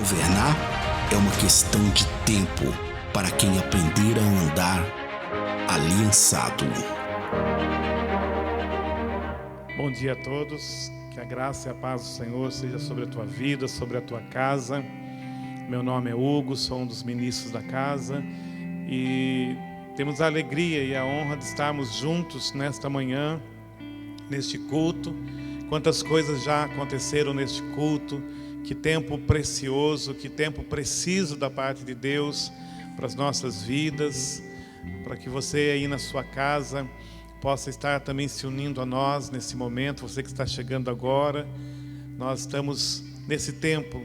Governar é uma questão de tempo para quem aprender a andar aliançado. Bom dia a todos, que a graça e a paz do Senhor seja sobre a tua vida, sobre a tua casa. Meu nome é Hugo, sou um dos ministros da casa e temos a alegria e a honra de estarmos juntos nesta manhã, neste culto. Quantas coisas já aconteceram neste culto, que tempo precioso, que tempo preciso da parte de Deus para as nossas vidas, para que você aí na sua casa possa estar também se unindo a nós nesse momento, você que está chegando agora. Nós estamos nesse tempo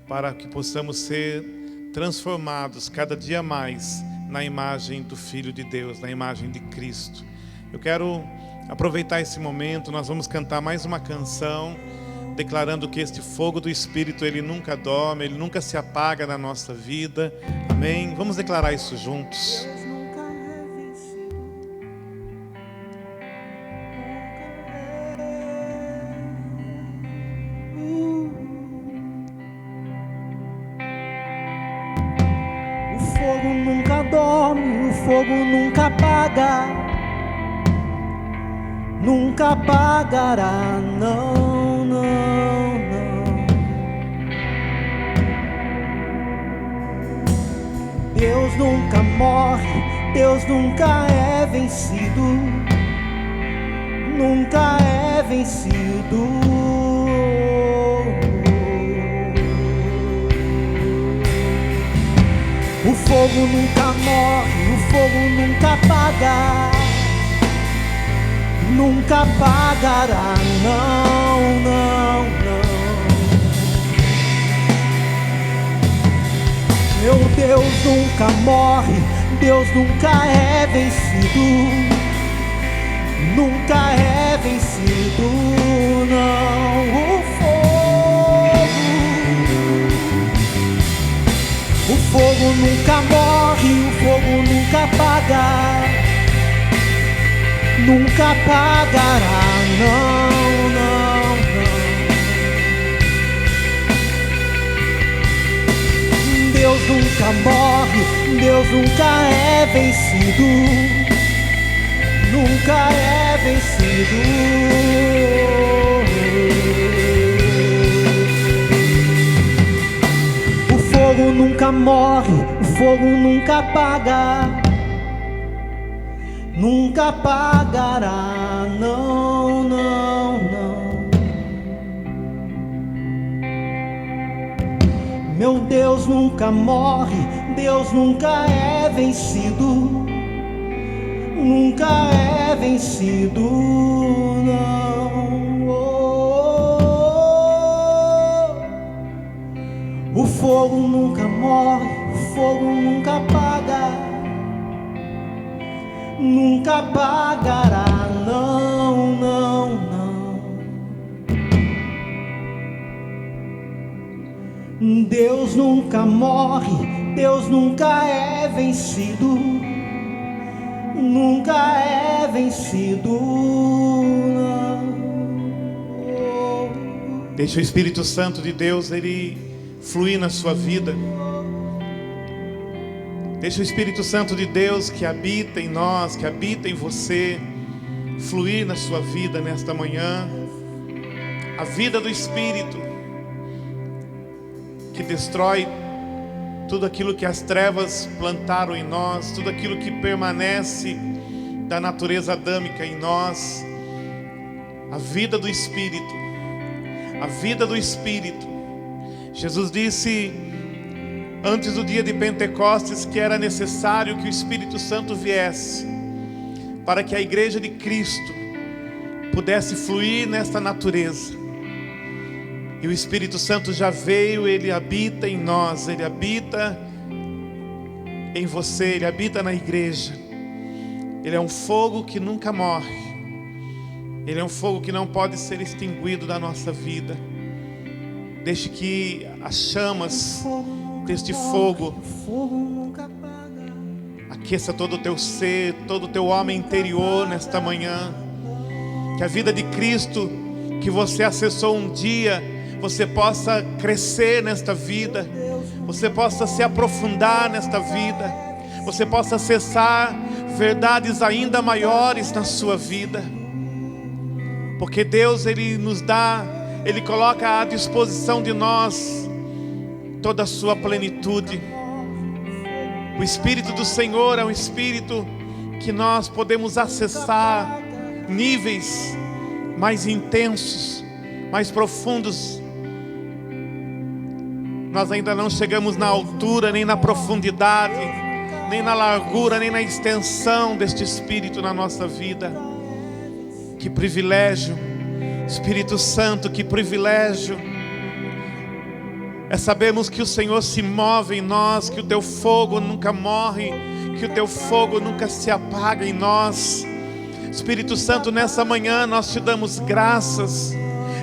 para que possamos ser transformados cada dia mais na imagem do Filho de Deus, na imagem de Cristo. Eu quero aproveitar esse momento, nós vamos cantar mais uma canção, declarando que este fogo do Espírito, ele nunca dorme, ele nunca se apaga na nossa vida. Amém? Vamos declarar isso juntos. O fogo nunca dorme, o fogo nunca apaga, nunca apagará, não, não, não. Deus nunca morre, Deus nunca é vencido, nunca é vencido. O fogo nunca morre, o fogo nunca apaga, nunca apagará, não, não, não. Meu Deus nunca morre, Deus nunca é vencido, nunca é vencido, não. O fogo nunca morre, o fogo nunca apaga, nunca apagará, não, não, não. Deus nunca morre, Deus nunca é vencido, nunca é vencido. O fogo nunca morre, o fogo nunca apaga, nunca apagará, não, não, não. Meu Deus nunca morre, Deus nunca é vencido, nunca é vencido, não. O fogo nunca morre, o fogo nunca apaga, nunca apagará, não, não, não. Deus nunca morre, Deus nunca é vencido, nunca é vencido, não. Deixa o Espírito Santo de Deus, ele fluir na sua vida. Deixa o Espírito Santo de Deus que habita em nós, que habita em você, fluir na sua vida nesta manhã. A vida do Espírito que destrói tudo aquilo que as trevas plantaram em nós, tudo aquilo que permanece da natureza adâmica em nós. A vida do Espírito, a vida do Espírito. Jesus disse antes do dia de Pentecostes que era necessário que o Espírito Santo viesse para que a igreja de Cristo pudesse fluir nesta natureza. E o Espírito Santo já veio, ele habita em nós, ele habita em você, ele habita na igreja. Ele é um fogo que nunca morre, ele é um fogo que não pode ser extinguido da nossa vida. Deixe que as chamas deste fogo aqueça todo o teu ser, todo o teu homem interior nesta manhã. Que a vida de Cristo que você acessou um dia você possa crescer nesta vida, você possa se aprofundar nesta vida, você possa acessar verdades ainda maiores na sua vida. Porque Deus, Ele nos dá, Ele coloca à disposição de nós toda a sua plenitude. O Espírito do Senhor é um Espírito que nós podemos acessar níveis mais intensos, mais profundos. Nós ainda não chegamos na altura, nem na profundidade, nem na largura, nem na extensão deste Espírito na nossa vida. Que privilégio, Espírito Santo, que privilégio é sabermos que o Senhor se move em nós, que o teu fogo nunca morre, que o teu fogo nunca se apaga em nós. Espírito Santo, nessa manhã nós te damos graças.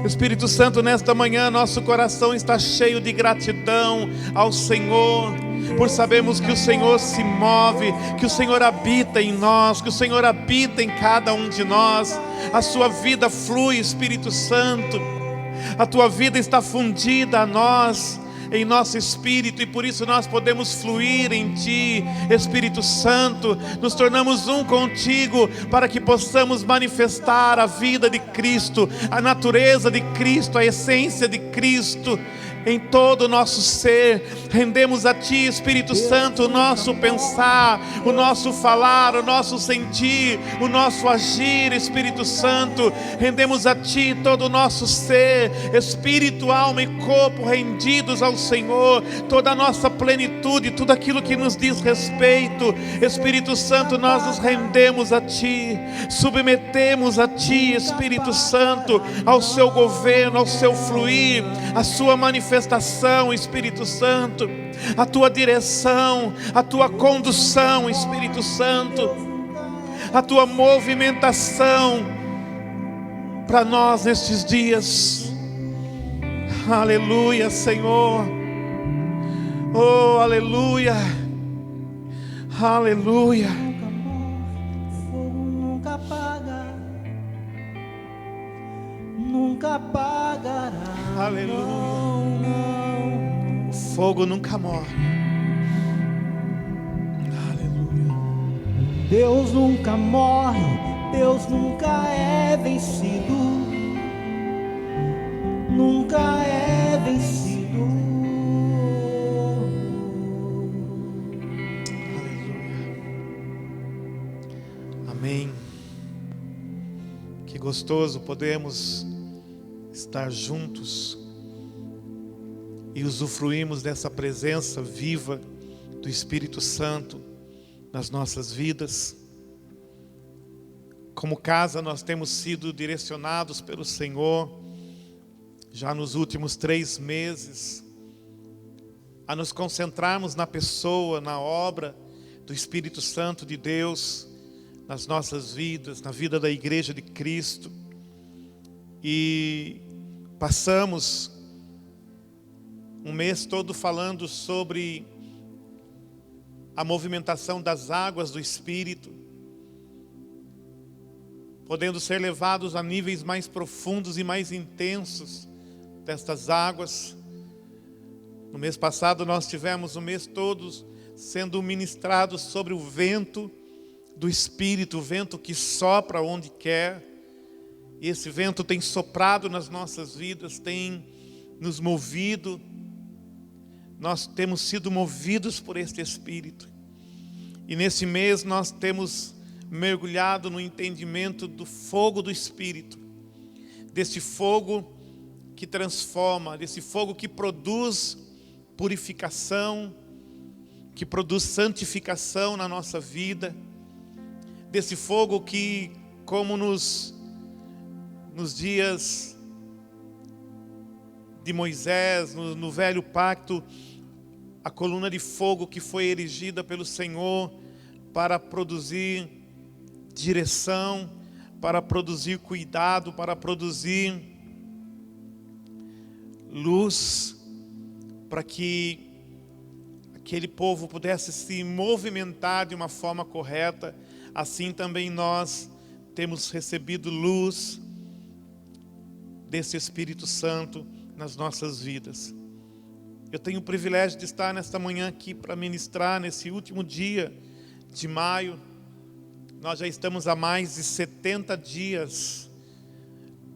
Espírito Santo, nesta manhã nosso coração está cheio de gratidão ao Senhor, por sabermos que o Senhor se move, que o Senhor habita em nós, que o Senhor habita em cada um de nós. A sua vida flui, Espírito Santo. A tua vida está fundida a nós, em nosso espírito, e por isso nós podemos fluir em Ti, Espírito Santo. Nos tornamos um contigo para que possamos manifestar a vida de Cristo, a natureza de Cristo, a essência de Cristo em todo o nosso ser. Rendemos a Ti, Espírito Santo, o nosso pensar, o nosso falar, o nosso sentir, o nosso agir, Espírito Santo. Rendemos a Ti todo o nosso ser, espírito, alma e corpo, rendidos ao Senhor, toda a nossa plenitude, tudo aquilo que nos diz respeito. Espírito Santo, nós nos rendemos a Ti, submetemos a Ti, Espírito Santo, ao Seu governo, ao Seu fluir, à Sua manifestação, Espírito Santo, a Tua direção, a Tua condução, Espírito Santo, a Tua movimentação para nós nestes dias. Aleluia, Senhor. Oh, aleluia. Aleluia. Nunca apaga, nunca apagará. Aleluia. O fogo nunca morre. Aleluia. Deus nunca morre, Deus nunca é vencido, nunca é vencido. Aleluia. Amém. Que gostoso podemos estar juntos e usufruirmos dessa presença viva do Espírito Santo nas nossas vidas. Como casa, nós temos sido direcionados pelo Senhor já nos últimos 3 meses a nos concentrarmos na pessoa, na obra do Espírito Santo de Deus nas nossas vidas, na vida da Igreja de Cristo. E passamos um mês todo falando sobre a movimentação das águas do Espírito, podendo ser levados a níveis mais profundos e mais intensos destas águas. No mês passado nós tivemos o mês todo sendo ministrados sobre o vento do Espírito, o vento que sopra onde quer. E esse vento tem soprado nas nossas vidas, tem nos movido. Nós temos sido movidos por este Espírito. E nesse mês nós temos mergulhado no entendimento do fogo do Espírito, desse fogo que transforma, desse fogo que produz purificação, que produz santificação na nossa vida, desse fogo que, como nos dias de Moisés, no velho pacto, a coluna de fogo que foi erigida pelo Senhor para produzir direção, para produzir cuidado, para produzir luz, para que aquele povo pudesse se movimentar de uma forma correta. Assim também nós temos recebido luz desse Espírito Santo nas nossas vidas. Eu tenho o privilégio de estar nesta manhã aqui para ministrar nesse último dia de maio. Nós já estamos há mais de 70 dias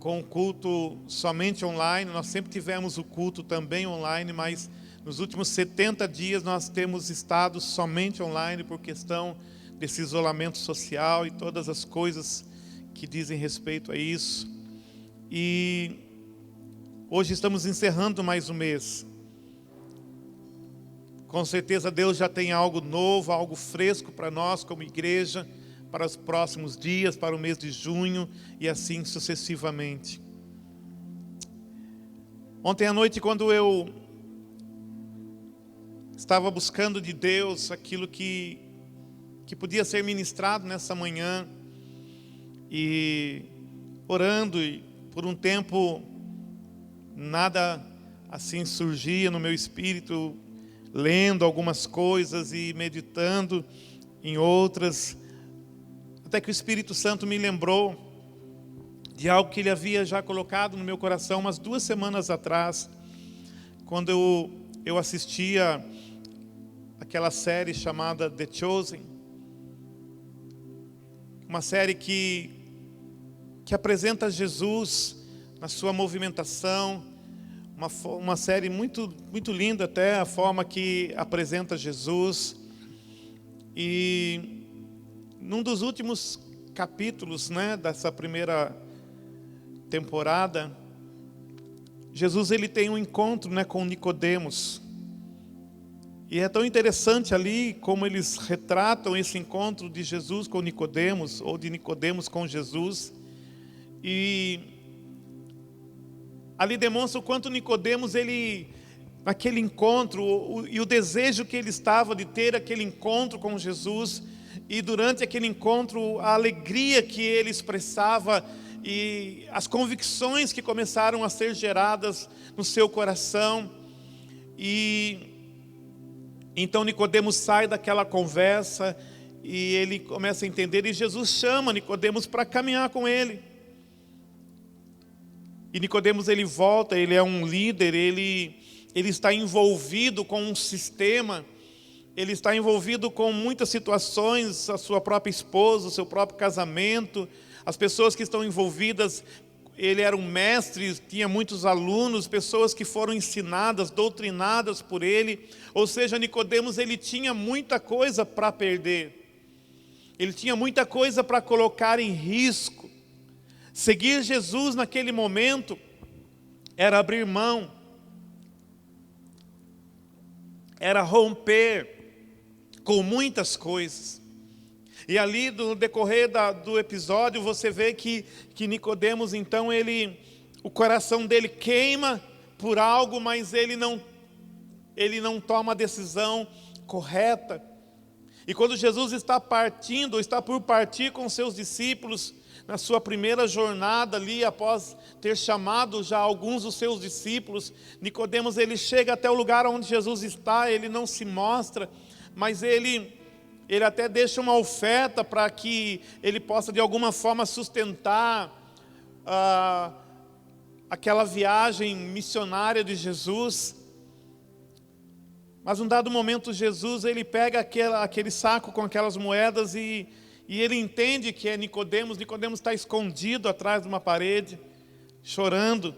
com o culto somente online. Nós sempre tivemos o culto também online, mas nos últimos 70 dias nós temos estado somente online por questão desse isolamento social e todas as coisas que dizem respeito a isso. E hoje estamos encerrando mais um mês. Com certeza Deus já tem algo novo, algo fresco para nós como igreja, para os próximos dias, para o mês de junho e assim sucessivamente. Ontem à noite, quando eu estava buscando de Deus aquilo que podia ser ministrado nessa manhã, e orando, e por um tempo nada assim surgia no meu espírito, lendo algumas coisas e meditando em outras, até que o Espírito Santo me lembrou de algo que Ele havia já colocado no meu coração umas 2 semanas atrás, quando eu assistia aquela série chamada The Chosen, uma série que apresenta Jesus na sua movimentação, uma série muito, muito linda até, a forma que apresenta Jesus. E num dos últimos capítulos, dessa primeira temporada, Jesus ele tem um encontro com Nicodemos. E é tão interessante ali como eles retratam esse encontro de Jesus com Nicodemos, ou de Nicodemos com Jesus. E ali demonstra o quanto Nicodemos, ele, naquele encontro, e o desejo que ele estava de ter aquele encontro com Jesus, e durante aquele encontro, a alegria que ele expressava, e as convicções que começaram a ser geradas no seu coração. E então Nicodemos sai daquela conversa, e ele começa a entender, e Jesus chama Nicodemos para caminhar com ele. E Nicodemos ele volta, ele é um líder, ele está envolvido com um sistema, ele está envolvido com muitas situações, a sua própria esposa, o seu próprio casamento, as pessoas que estão envolvidas. Ele era um mestre, tinha muitos alunos, pessoas que foram ensinadas, doutrinadas por ele. Ou seja, Nicodemos ele tinha muita coisa para perder, ele tinha muita coisa para colocar em risco. Seguir Jesus naquele momento era abrir mão, era romper com muitas coisas. E ali no decorrer do episódio você vê que Nicodemos então o coração dele queima por algo, mas ele não toma a decisão correta. E quando Jesus está partindo, ou está por partir com seus discípulos, na sua primeira jornada ali, após ter chamado já alguns dos seus discípulos, Nicodemos ele chega até o lugar onde Jesus está, ele não se mostra, mas ele até deixa uma oferta para que ele possa de alguma forma sustentar aquela viagem missionária de Jesus. Mas num dado momento Jesus ele pega aquele saco com aquelas moedas e ele entende que é Nicodemos. Nicodemos está escondido atrás de uma parede, chorando.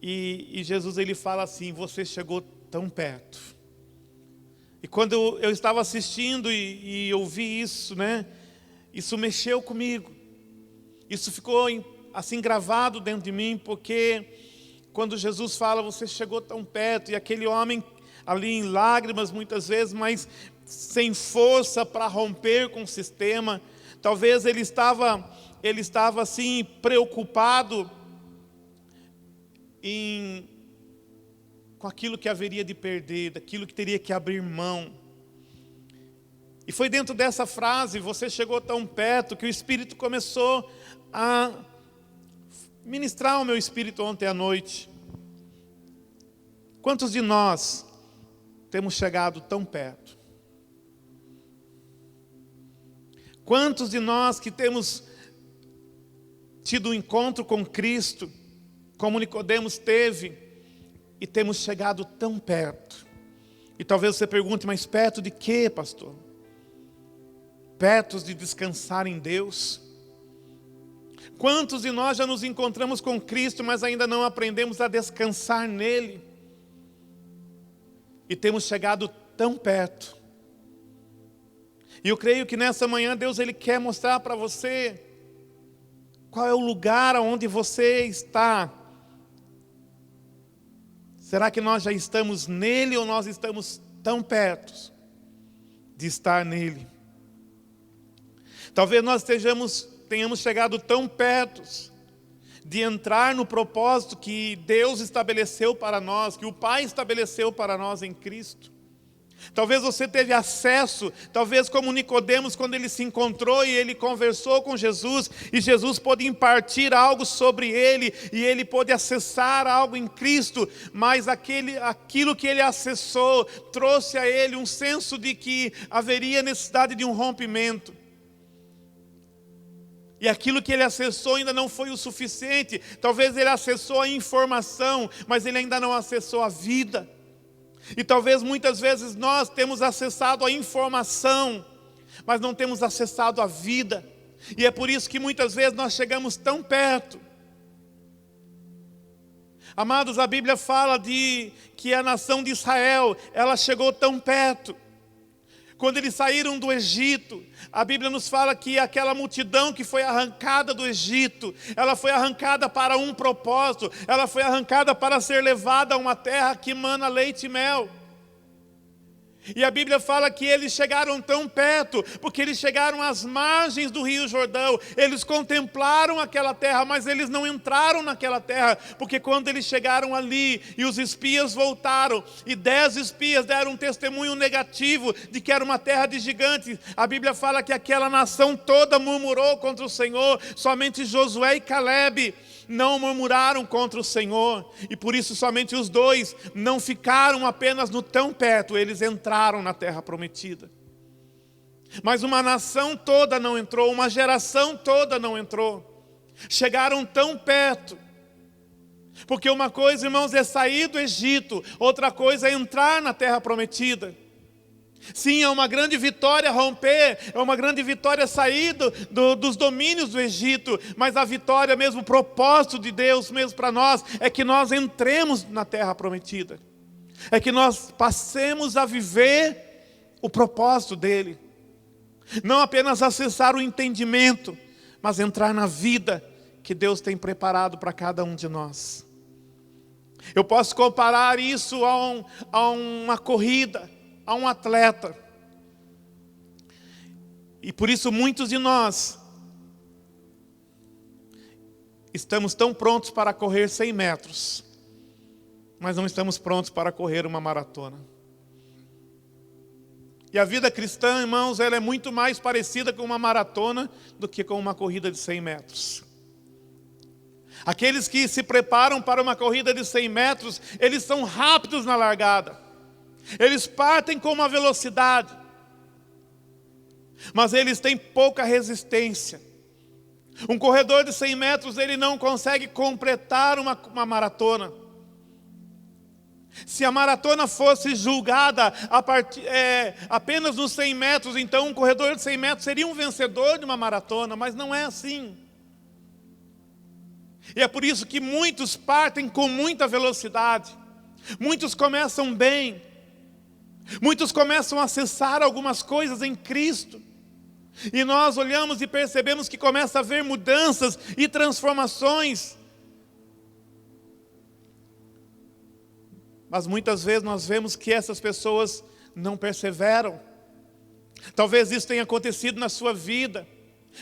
E Jesus ele fala assim: você chegou tão perto. E quando eu estava assistindo e ouvi isso, isso mexeu comigo. Isso ficou assim gravado dentro de mim, porque quando Jesus fala, você chegou tão perto, e aquele homem ali em lágrimas muitas vezes, mas sem força para romper com o sistema. Talvez ele estava assim preocupado com aquilo que haveria de perder, daquilo que teria que abrir mão. E foi dentro dessa frase, você chegou tão perto, que o Espírito começou a ministrar ao meu espírito ontem à noite. Quantos de nós temos chegado tão perto? Quantos de nós que temos tido um encontro com Cristo, como Nicodemos teve, e temos chegado tão perto. E talvez você pergunte, mas perto de quê, pastor? Perto de descansar em Deus. Quantos de nós já nos encontramos com Cristo, mas ainda não aprendemos a descansar nele? E temos chegado tão perto. E eu creio que nessa manhã Deus ele quer mostrar para você qual é o lugar onde você está. Será que nós já estamos nele ou nós estamos tão perto de estar nele? Talvez nós tenhamos chegado tão perto de entrar no propósito que Deus estabeleceu para nós, que o Pai estabeleceu para nós em Cristo. Talvez você teve acesso, talvez como Nicodemos, quando ele se encontrou e ele conversou com Jesus, e Jesus pôde impartir algo sobre ele, e ele pôde acessar algo em Cristo, mas aquilo que ele acessou, trouxe a ele um senso de que haveria necessidade de um rompimento. E aquilo que ele acessou ainda não foi o suficiente. Talvez ele acessou a informação, mas ele ainda não acessou a vida. E talvez muitas vezes nós temos acessado a informação, mas não temos acessado a vida. E é por isso que muitas vezes nós chegamos tão perto. Amados, a Bíblia fala que a nação de Israel, ela chegou tão perto. Quando eles saíram do Egito, a Bíblia nos fala que aquela multidão que foi arrancada do Egito, ela foi arrancada para um propósito, ela foi arrancada para ser levada a uma terra que mana leite e mel. E a Bíblia fala que eles chegaram tão perto, porque eles chegaram às margens do Rio Jordão, eles contemplaram aquela terra, mas eles não entraram naquela terra, porque quando eles chegaram ali, e os espias voltaram, e 10 espias deram um testemunho negativo, de que era uma terra de gigantes, a Bíblia fala que aquela nação toda murmurou contra o Senhor, somente Josué e Calebe não murmuraram contra o Senhor, e por isso somente os dois não ficaram apenas no tão perto, eles entraram na terra prometida. Mas uma nação toda não entrou, uma geração toda não entrou. Chegaram tão perto, porque uma coisa, irmãos, é sair do Egito, outra coisa é entrar na terra prometida. Sim, é uma grande vitória romper, é uma grande vitória sair dos domínios do Egito, mas a vitória mesmo, o propósito de Deus mesmo para nós, é que nós entremos na terra prometida, é que nós passemos a viver o propósito dele, não apenas acessar o entendimento, mas entrar na vida que Deus tem preparado para cada um de nós. Eu posso comparar isso a uma corrida, a um atleta. E por isso muitos de nós estamos tão prontos para correr 100 metros, mas não estamos prontos para correr uma maratona. E a vida cristã, irmãos, ela é muito mais parecida com uma maratona do que com uma corrida de 100 metros. Aqueles que se preparam para uma corrida de 100 metros, eles são rápidos na largada. Eles partem com uma velocidade, mas eles têm pouca resistência. Um corredor de 100 metros, ele não consegue completar uma maratona. Se a maratona fosse julgada apenas nos 100 metros, então um corredor de 100 metros seria um vencedor de uma maratona, mas não é assim. E é por isso que muitos partem com muita velocidade, muitos começam bem, muitos começam a acessar algumas coisas em Cristo, e nós olhamos e percebemos que começa a haver mudanças e transformações. Mas muitas vezes nós vemos que essas pessoas não perseveram. Talvez isso tenha acontecido na sua vida.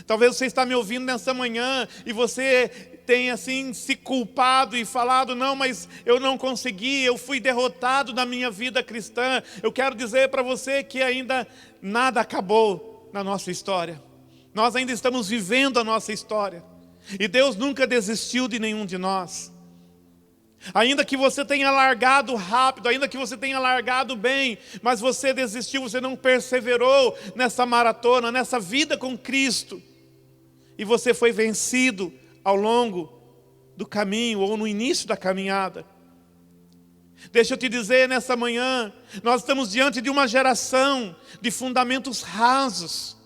Talvez você está me ouvindo nessa manhã e você tenha assim se culpado e falado: não, mas eu não consegui, eu fui derrotado na minha vida cristã. Eu quero dizer para você que ainda nada acabou na nossa história. Nós ainda estamos vivendo a nossa história. E Deus nunca desistiu de nenhum de nós. Ainda que você tenha largado rápido, ainda que você tenha largado bem, mas você desistiu, você não perseverou nessa maratona, nessa vida com Cristo, e você foi vencido ao longo do caminho ou no início da caminhada. Deixa eu te dizer, nessa manhã, nós estamos diante de uma geração de fundamentos rasos.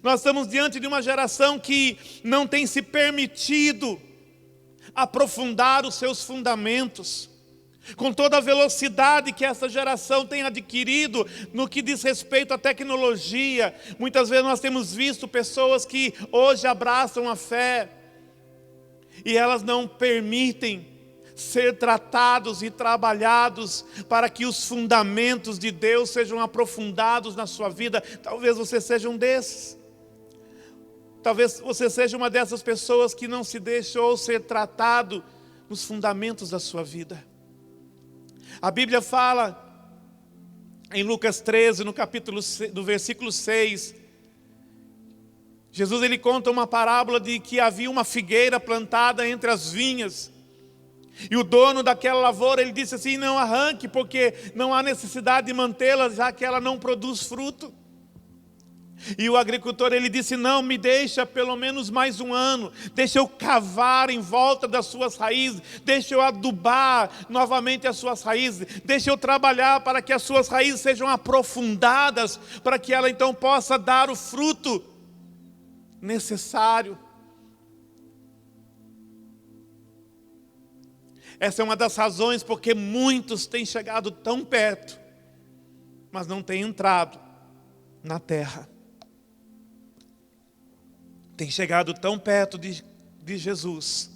Nós estamos diante de uma geração que não tem se permitido aprofundar os seus fundamentos. Com toda a velocidade que essa geração tem adquirido no que diz respeito à tecnologia, muitas vezes nós temos visto pessoas que hoje abraçam a fé e elas não permitem ser tratados e trabalhados para que os fundamentos de Deus sejam aprofundados na sua vida. Talvez você seja um desses. Talvez você seja uma dessas pessoas que não se deixou ser tratado nos fundamentos da sua vida. A Bíblia fala em Lucas 13, no versículo 6, Jesus ele conta uma parábola de que havia uma figueira plantada entre as vinhas. E o dono daquela lavoura, ele disse assim, não arranque, porque não há necessidade de mantê-la, já que ela não produz fruto. E o agricultor, ele disse, não, me deixa pelo menos mais um ano, deixa eu cavar em volta das suas raízes, deixa eu adubar novamente as suas raízes, deixa eu trabalhar para que as suas raízes sejam aprofundadas, para que ela então possa dar o fruto necessário. Essa é uma das razões porque muitos têm chegado tão perto, mas não têm entrado na terra. Tem chegado tão perto de Jesus,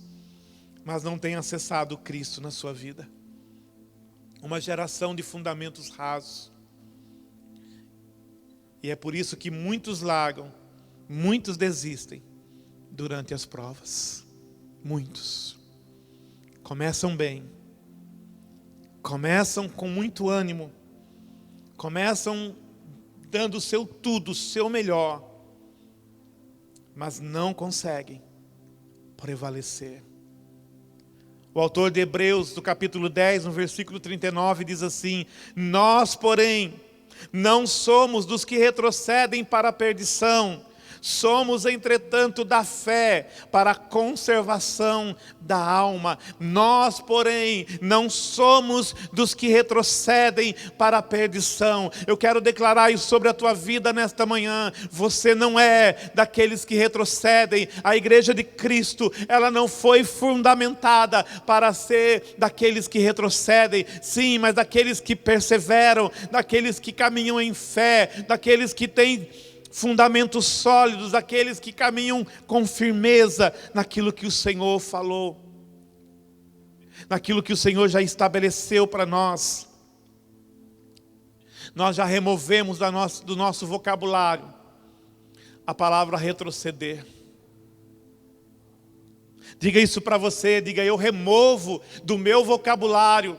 mas não tem acessado Cristo na sua vida. Uma geração de fundamentos rasos. E é por isso que muitos largam, muitos desistem durante as provas. Muitos. Começam bem. Começam com muito ânimo. Começam dando o seu tudo, o seu melhor. Mas não conseguem prevalecer. O autor de Hebreus, do capítulo 10, no versículo 39, diz assim, nós, porém, não somos dos que retrocedem para a perdição, somos, entretanto, da fé para a conservação da alma. Nós, porém, não somos dos que retrocedem para a perdição. Eu quero declarar isso sobre a tua vida nesta manhã. Você não é daqueles que retrocedem. A igreja de Cristo, ela não foi fundamentada para ser daqueles que retrocedem. Sim, mas daqueles que perseveram, daqueles que caminham em fé, daqueles que têm fundamentos sólidos, aqueles que caminham com firmeza naquilo que o Senhor falou, naquilo que o Senhor já estabeleceu para nós. Nós já removemos do nosso vocabulário a palavra retroceder. Diga isso para você, diga, eu removo do meu vocabulário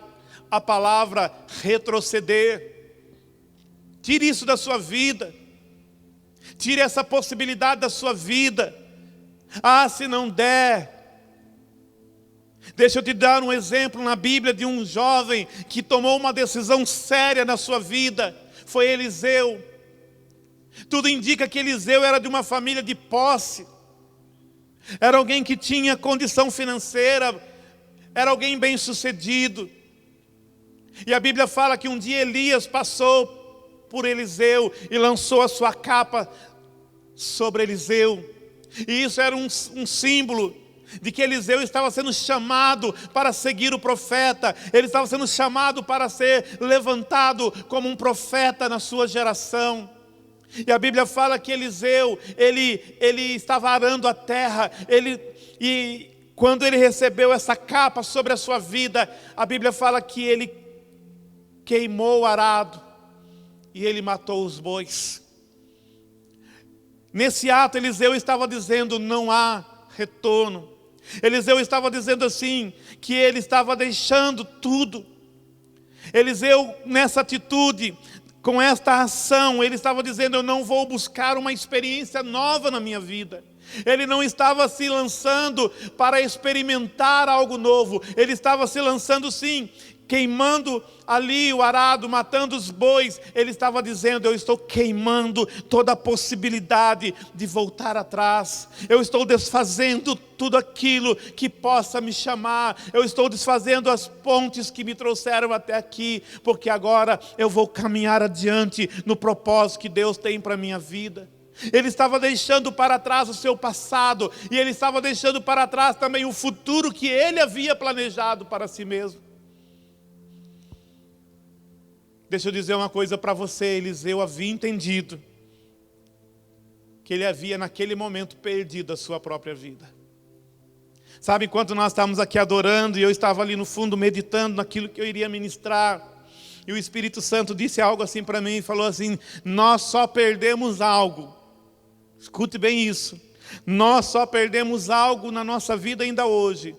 a palavra retroceder. Tire isso da sua vida. Tire essa possibilidade da sua vida. Ah, se não der. Deixa eu te dar um exemplo na Bíblia de um jovem que tomou uma decisão séria na sua vida. Foi Eliseu. Tudo indica que Eliseu era de uma família de posse. Era alguém que tinha condição financeira. Era alguém bem sucedido. E a Bíblia fala que um dia Elias passou por Eliseu e lançou a sua capa sobre Eliseu. E isso era um símbolo de que Eliseu estava sendo chamado para seguir o profeta. Ele estava sendo chamado para ser levantado como um profeta na sua geração. E a Bíblia fala que Eliseu, ele estava arando a terra. E quando ele recebeu essa capa sobre a sua vida, a Bíblia fala que ele queimou o arado. E ele matou os bois. Nesse ato, Eliseu estava dizendo, não há retorno. Eliseu estava dizendo assim, que ele estava deixando tudo. Eliseu, nessa atitude, com esta ação, ele estava dizendo, eu não vou buscar uma experiência nova na minha vida. Ele não estava se lançando para experimentar algo novo. Ele estava se lançando sim, queimando ali o arado, matando os bois, ele estava dizendo: eu estou queimando toda a possibilidade de voltar atrás, eu estou desfazendo tudo aquilo que possa me chamar, eu estou desfazendo as pontes que me trouxeram até aqui, porque agora eu vou caminhar adiante no propósito que Deus tem para a minha vida. Ele estava deixando para trás o seu passado, e ele estava deixando para trás também o futuro que ele havia planejado para si mesmo. Deixa eu dizer uma coisa para você: Eliseu havia entendido que ele havia naquele momento perdido a sua própria vida. Sabe, enquanto nós estávamos aqui adorando, e eu estava ali no fundo meditando naquilo que eu iria ministrar, e o Espírito Santo disse algo assim para mim, e falou assim: nós só perdemos algo, escute bem isso, nós só perdemos algo na nossa vida ainda hoje,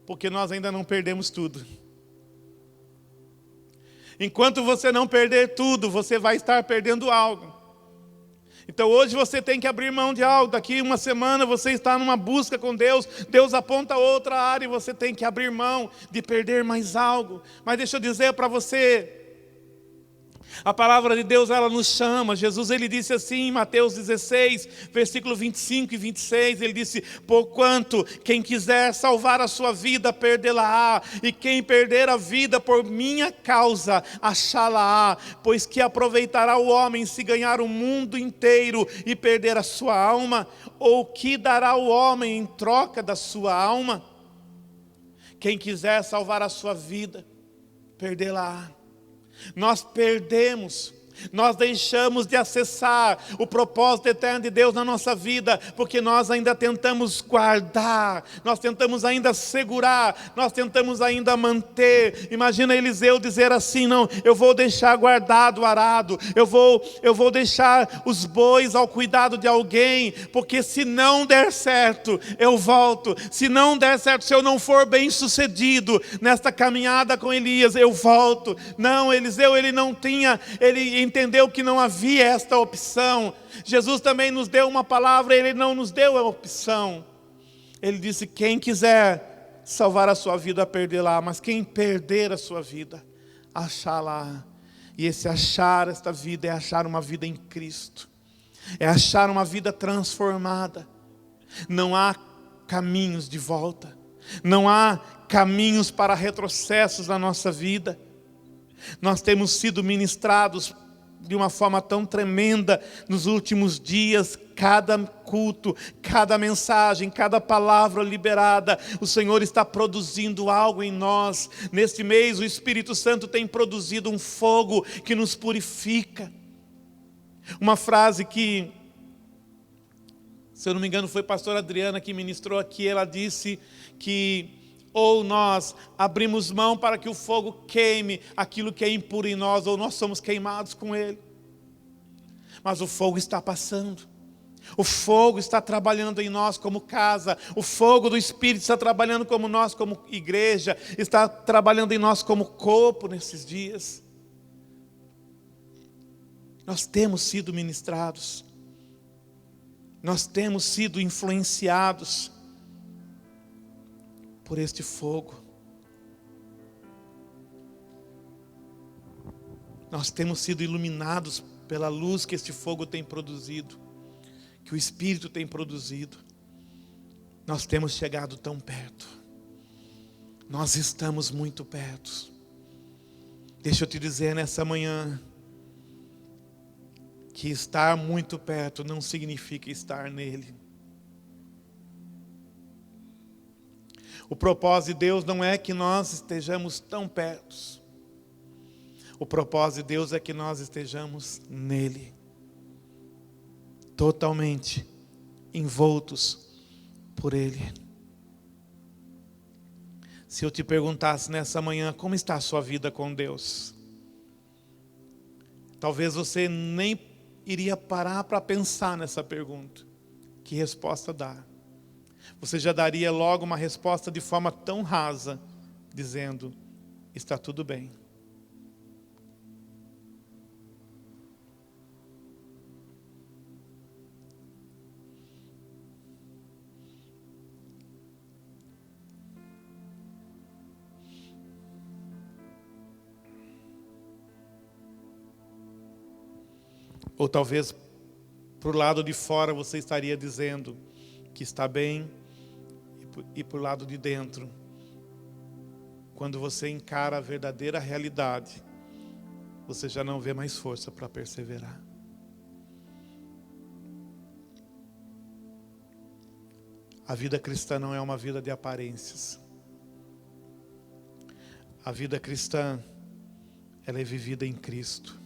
porque nós ainda não perdemos tudo. Enquanto você não perder tudo, você vai estar perdendo algo. Então hoje você tem que abrir mão de algo. Daqui uma semana você está numa busca com Deus, Deus aponta outra área e você tem que abrir mão de perder mais algo. Mas deixa eu dizer para você, a palavra de Deus, ela nos chama. Jesus, ele disse assim em Mateus 16, versículo 25 e 26, ele disse: porquanto quem quiser salvar a sua vida, perdê-la-á, e quem perder a vida por minha causa, achá-la-á. Pois que aproveitará o homem se ganhar o mundo inteiro e perder a sua alma? Ou que dará o homem em troca da sua alma? Quem quiser salvar a sua vida, perdê-la-á. Nós perdemos, nós deixamos de acessar o propósito eterno de Deus na nossa vida, porque nós ainda tentamos guardar, nós tentamos ainda segurar, nós tentamos ainda manter. Imagina Eliseu dizer assim: não, eu vou deixar guardado o arado, eu vou deixar os bois ao cuidado de alguém, porque se não der certo, eu volto. Se não der certo, se eu não for bem sucedido nesta caminhada com Elias, eu volto. Não, Eliseu, ele entendeu que não havia esta opção. Jesus também nos deu uma palavra, ele não nos deu a opção. Ele disse: quem quiser salvar a sua vida, perdê-la, mas quem perder a sua vida, achá-la. E esse achar esta vida é achar uma vida em Cristo, é achar uma vida transformada. Não há caminhos de volta, não há caminhos para retrocessos na nossa vida. Nós temos sido ministrados de uma forma tão tremenda nos últimos dias. Cada culto, cada mensagem, cada palavra liberada, o Senhor está produzindo algo em nós. Neste mês o Espírito Santo tem produzido um fogo que nos purifica. Uma frase que, se eu não me engano, foi a pastora Adriana que ministrou aqui. Ela disse que ou nós abrimos mão para que o fogo queime aquilo que é impuro em nós, ou nós somos queimados com ele. Mas o fogo está passando, o fogo está trabalhando em nós como casa, o fogo do Espírito está trabalhando como nós como igreja, está trabalhando em nós como corpo nesses dias. Nós temos sido ministrados, nós temos sido influenciados por este fogo. Nós temos sido iluminados pela luz que este fogo tem produzido, que o Espírito tem produzido. Nós temos chegado tão perto, nós estamos muito perto. Deixa eu te dizer nessa manhã, que estar muito perto não significa estar nele. O propósito de Deus não é que nós estejamos tão perto. O propósito de Deus é que nós estejamos nele, totalmente envoltos por ele. Se eu te perguntasse nessa manhã, como está a sua vida com Deus? Talvez você nem iria parar para pensar nessa pergunta. Que resposta dar? Você já daria logo uma resposta de forma tão rasa, dizendo: está tudo bem. Ou talvez por lado de fora você estaria dizendo que está bem, e por lado de dentro, quando você encara a verdadeira realidade, você já não vê mais força para perseverar. A vida cristã não é uma vida de aparências. A vida cristã, ela é vivida em Cristo.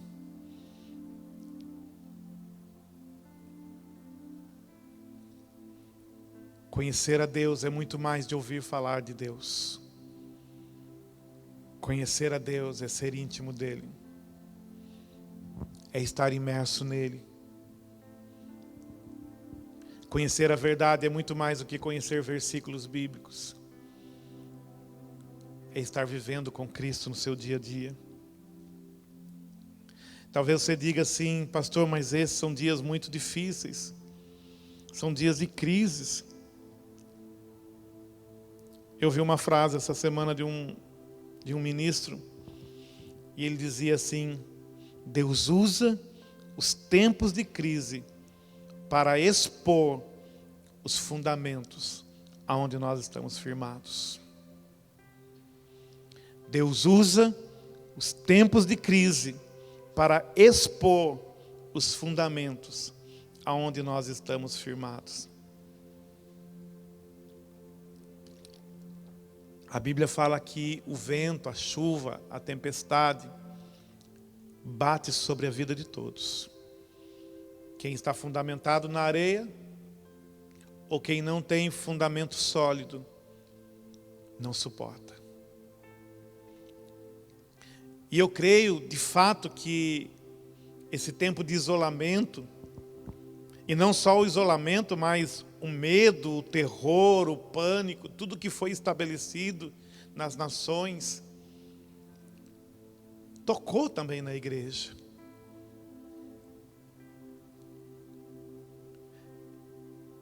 Conhecer a Deus é muito mais de ouvir falar de Deus. Conhecer a Deus é ser íntimo dEle. É estar imerso nele. Conhecer a verdade é muito mais do que conhecer versículos bíblicos. É estar vivendo com Cristo no seu dia a dia. Talvez você diga assim, pastor, mas esses são dias muito difíceis. São dias de crises. Eu vi uma frase essa semana de um ministro, e ele dizia assim: Deus usa os tempos de crise para expor os fundamentos aonde nós estamos firmados. Deus usa os tempos de crise para expor os fundamentos aonde nós estamos firmados. A Bíblia fala que o vento, a chuva, a tempestade bate sobre a vida de todos. Quem está fundamentado na areia ou quem não tem fundamento sólido não suporta. E eu creio de fato que esse tempo de isolamento, e não só o isolamento, mas o medo, o terror, o pânico, tudo que foi estabelecido nas nações, tocou também na igreja.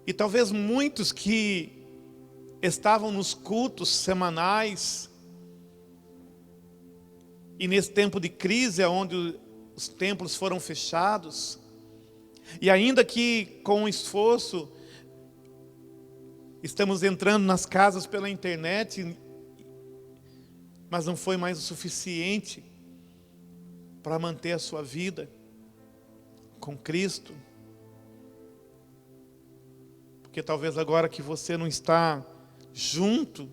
E talvez muitos que estavam nos cultos semanais, e nesse tempo de crise, onde os templos foram fechados, e ainda que com esforço, estamos entrando nas casas pela internet, mas não foi mais o suficiente para manter a sua vida com Cristo. Porque talvez agora que você não está junto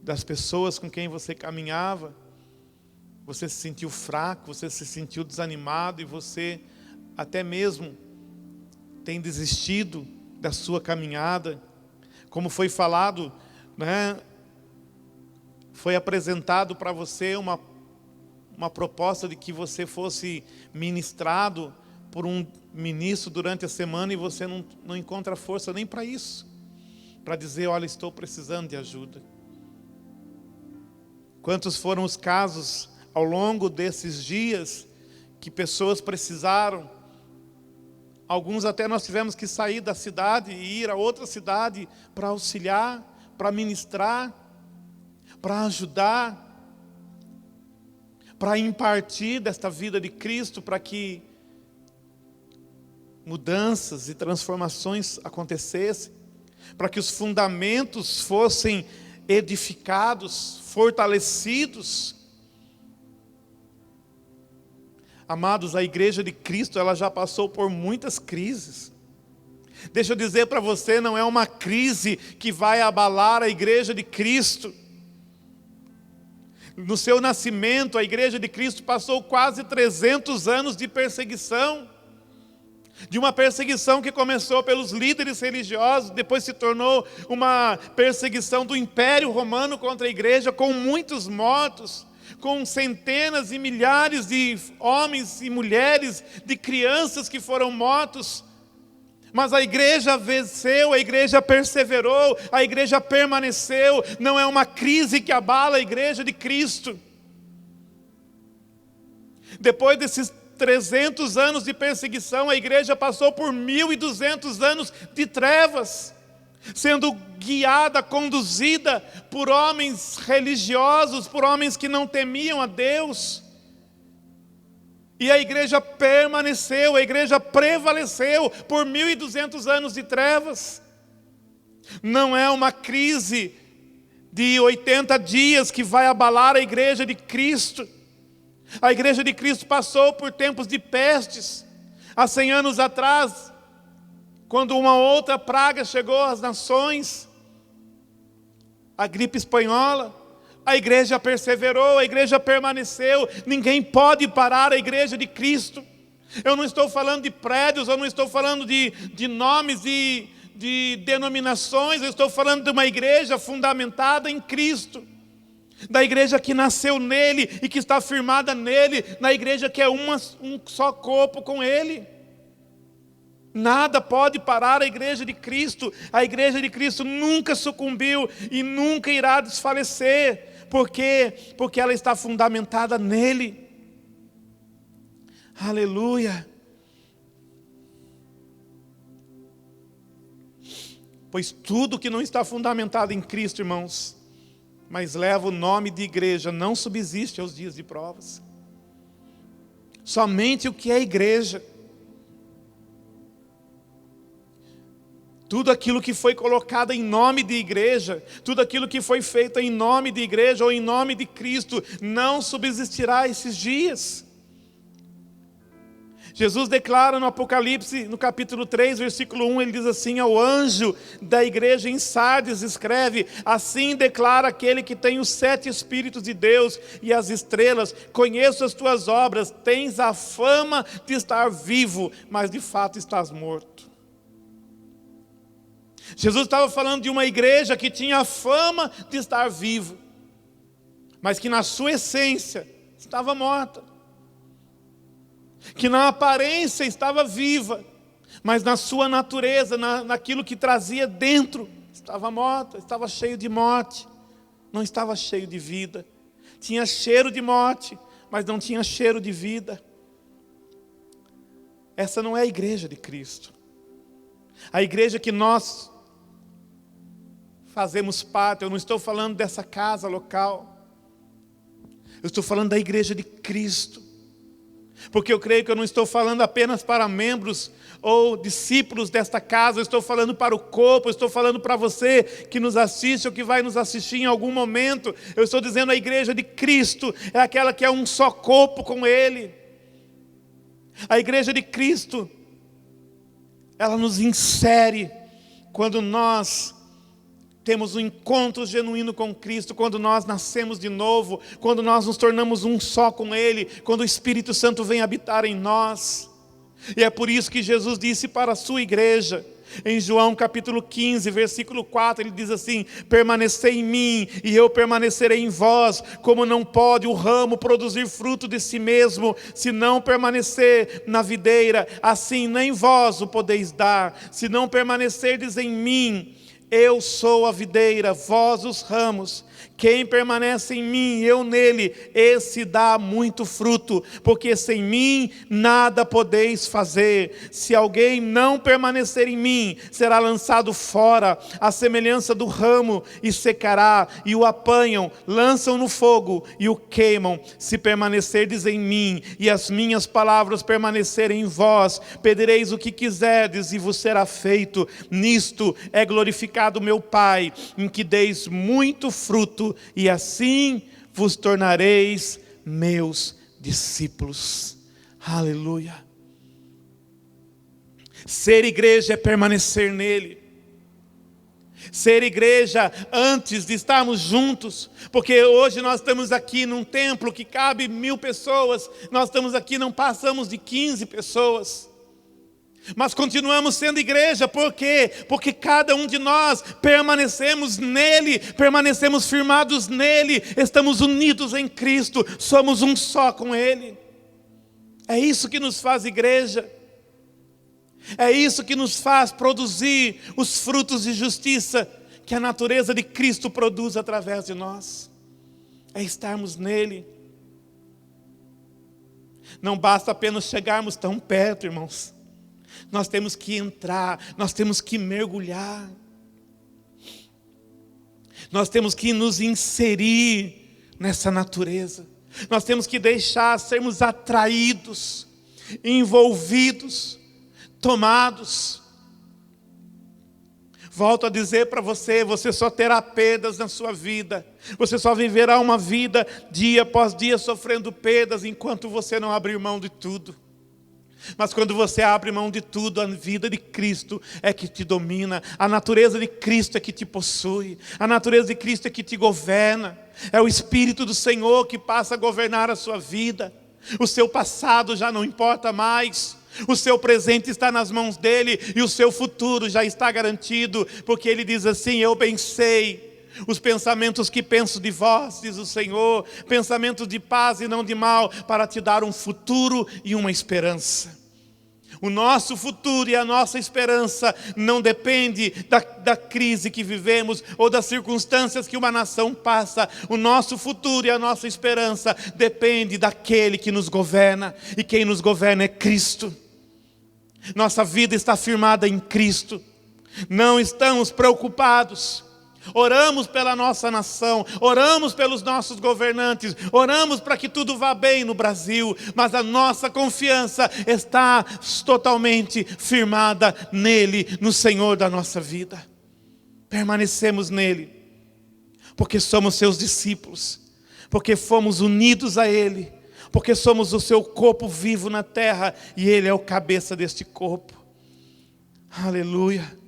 das pessoas com quem você caminhava, você se sentiu fraco, você se sentiu desanimado e você até mesmo tem desistido da sua caminhada. Como foi falado, né? Foi apresentado para você uma proposta de que você fosse ministrado por um ministro durante a semana e você não encontra força nem para isso, para dizer, olha, estou precisando de ajuda. Quantos foram os casos ao longo desses dias que pessoas precisaram, alguns até nós tivemos que sair da cidade e ir a outra cidade para auxiliar, para ministrar, para ajudar, para impartir desta vida de Cristo, para que mudanças e transformações acontecessem, para que os fundamentos fossem edificados, fortalecidos. Amados, a igreja de Cristo, ela já passou por muitas crises. Deixa eu dizer para você, não é uma crise que vai abalar a igreja de Cristo. No seu nascimento, a igreja de Cristo passou quase 300 anos de perseguição. De uma perseguição que começou pelos líderes religiosos, depois se tornou uma perseguição do Império Romano contra a igreja, com muitos mortos, com centenas e milhares de homens e mulheres, de crianças que foram mortos. Mas a igreja venceu, a igreja perseverou, a igreja permaneceu. Não é uma crise que abala a igreja de Cristo. Depois desses 300 anos de perseguição, a igreja passou por 1.200 anos de trevas, sendo guiada, conduzida por homens religiosos, por homens que não temiam a Deus. E a igreja permaneceu, a igreja prevaleceu por 1200 anos de trevas. Não é uma crise de 80 dias que vai abalar a igreja de Cristo. A igreja de Cristo passou por tempos de pestes. Há 100 anos atrás, quando uma outra praga chegou às nações, a gripe espanhola, a igreja perseverou, a igreja permaneceu. Ninguém pode parar a igreja de Cristo. Eu não estou falando de prédios, eu não estou falando de nomes e de denominações, eu estou falando de uma igreja fundamentada em Cristo, da igreja que nasceu nele e que está firmada nele, na igreja que é um só corpo com ele. Nada pode parar a igreja de Cristo. A igreja de Cristo nunca sucumbiu e nunca irá desfalecer. Por quê? Porque ela está fundamentada nele. Aleluia. Pois tudo que não está fundamentado em Cristo, irmãos, mas leva o nome de igreja, não subsiste aos dias de provas. Somente o que é igreja, tudo aquilo que foi colocado em nome de igreja, tudo aquilo que foi feito em nome de igreja ou em nome de Cristo, não subsistirá esses dias. Jesus declara no Apocalipse, no capítulo 3, versículo 1, ele diz assim: ao anjo da igreja em Sardes escreve: assim declara aquele que tem os 7 Espíritos de Deus e as estrelas, conheço as tuas obras, tens a fama de estar vivo, mas de fato estás morto. Jesus estava falando de uma igreja que tinha a fama de estar vivo, mas que na sua essência estava morta. Que na aparência estava viva, mas na sua natureza, naquilo que trazia dentro, estava morta, estava cheio de morte, não estava cheio de vida. Tinha cheiro de morte, mas não tinha cheiro de vida. Essa não é a igreja de Cristo. A igreja que nós fazemos parte, eu não estou falando dessa casa local, eu estou falando da igreja de Cristo. Porque eu creio que eu não estou falando apenas para membros ou discípulos desta casa, eu estou falando para o corpo, eu estou falando para você que nos assiste ou que vai nos assistir em algum momento. Eu estou dizendo a igreja de Cristo é aquela que é um só corpo com Ele. A igreja de Cristo, ela nos insere quando nós temos um encontro genuíno com Cristo, quando nós nascemos de novo, quando nós nos tornamos um só com Ele, quando o Espírito Santo vem habitar em nós. E é por isso que Jesus disse para a sua igreja, em João capítulo 15, versículo 4, ele diz assim: permanecei em mim e eu permanecerei em vós, como não pode o ramo produzir fruto de si mesmo, se não permanecer na videira, assim nem vós o podeis dar, se não permanecerdes em mim. Eu sou a videira, vós os ramos. Quem permanece em mim e eu nele, esse dá muito fruto, porque sem mim nada podeis fazer. Se alguém não permanecer em mim, será lançado fora, à semelhança do ramo, e secará, e o apanham, lançam no fogo e o queimam. Se permanecerdes em mim e as minhas palavras permanecerem em vós, pedireis o que quiserdes e vos será feito. Nisto é glorificado meu Pai, em que deis muito fruto, e assim vos tornareis meus discípulos. Aleluia. Ser igreja é permanecer nele. Ser igreja antes de estarmos juntos, porque hoje nós estamos aqui num templo que cabe 1000 pessoas, nós estamos aqui, não passamos de 15 pessoas. Mas continuamos sendo igreja, por quê? Porque cada um de nós permanecemos nele, permanecemos firmados nele, estamos unidos em Cristo, somos um só com ele. É isso que nos faz igreja, é isso que nos faz produzir os frutos de justiça que a natureza de Cristo produz através de nós, é estarmos nele. Não basta apenas chegarmos tão perto, irmãos. Nós temos que entrar, nós temos que mergulhar. Nós temos que nos inserir nessa natureza. Nós temos que deixar sermos atraídos, envolvidos, tomados. Volto a dizer para você, você só terá perdas na sua vida. Você só viverá uma vida dia após dia sofrendo perdas enquanto você não abrir mão de tudo. Mas quando você abre mão de tudo, a vida de Cristo é que te domina. A natureza de Cristo é que te possui. A natureza de Cristo é que te governa. É o Espírito do Senhor que passa a governar a sua vida. O seu passado já não importa mais. O seu presente está nas mãos dele e o seu futuro já está garantido, porque ele diz assim: eu bem sei os pensamentos que penso de vós, diz o Senhor, pensamentos de paz e não de mal, para te dar um futuro e uma esperança. O nosso futuro e a nossa esperança não depende da crise que vivemos ou das circunstâncias que uma nação passa. O nosso futuro e a nossa esperança depende daquele que nos governa, e quem nos governa é Cristo. Nossa vida está firmada em Cristo. Não estamos preocupados. Oramos pela nossa nação, oramos pelos nossos governantes, oramos para que tudo vá bem no Brasil, mas a nossa confiança está totalmente firmada nele, no Senhor da nossa vida. Permanecemos nele, porque somos seus discípulos, porque fomos unidos a ele, porque somos o seu corpo vivo na terra e ele é o cabeça deste corpo. Aleluia,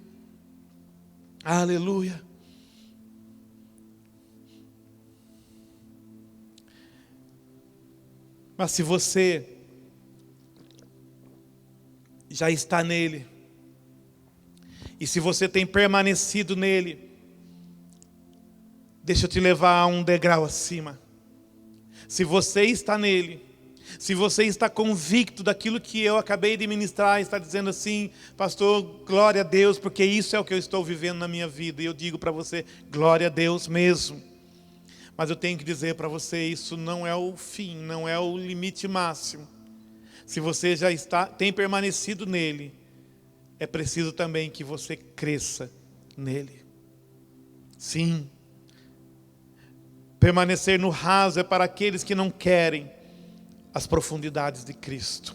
aleluia. Mas se você já está nele, e se você tem permanecido nele, deixa eu te levar a um degrau acima. Se você está nele, se você está convicto daquilo que eu acabei de ministrar, está dizendo assim: pastor, glória a Deus, porque isso é o que eu estou vivendo na minha vida. E eu digo para você, glória a Deus mesmo. Mas eu tenho que dizer para você, isso não é o fim, não é o limite máximo. Se você já tem permanecido nele, é preciso também que você cresça nele. Sim. Permanecer no raso é para aqueles que não querem as profundidades de Cristo.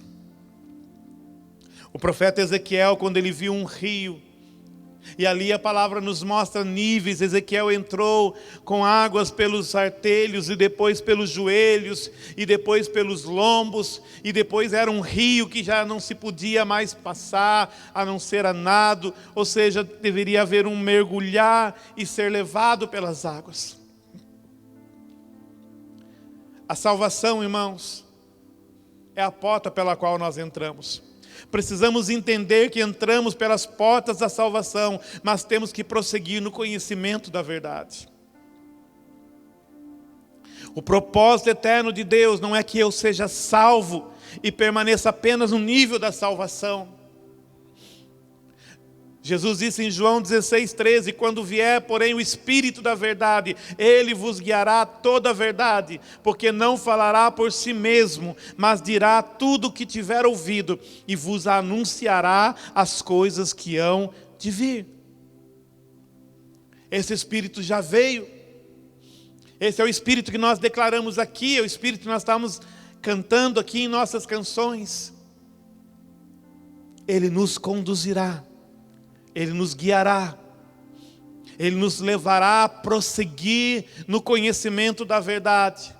O profeta Ezequiel, quando ele viu um rio, e ali a palavra nos mostra níveis. Ezequiel entrou com águas pelos artelhos, e depois pelos joelhos, e depois pelos lombos, e depois era um rio que já não se podia mais passar, a não ser a nado, ou seja, deveria haver um mergulhar e ser levado pelas águas. A salvação, irmãos, é a porta pela qual nós entramos. Precisamos entender que entramos pelas portas da salvação, mas temos que prosseguir no conhecimento da verdade. O propósito eterno de Deus não é que eu seja salvo e permaneça apenas no nível da salvação. Jesus disse em João 16:13, quando vier, porém, o Espírito da verdade, ele vos guiará a toda a verdade, porque não falará por si mesmo, mas dirá tudo o que tiver ouvido, e vos anunciará as coisas que hão de vir. Esse Espírito já veio. Esse é o Espírito que nós declaramos aqui, é o Espírito que nós estamos cantando aqui em nossas canções. Ele nos conduzirá. Ele nos guiará, Ele nos levará a prosseguir no conhecimento da verdade.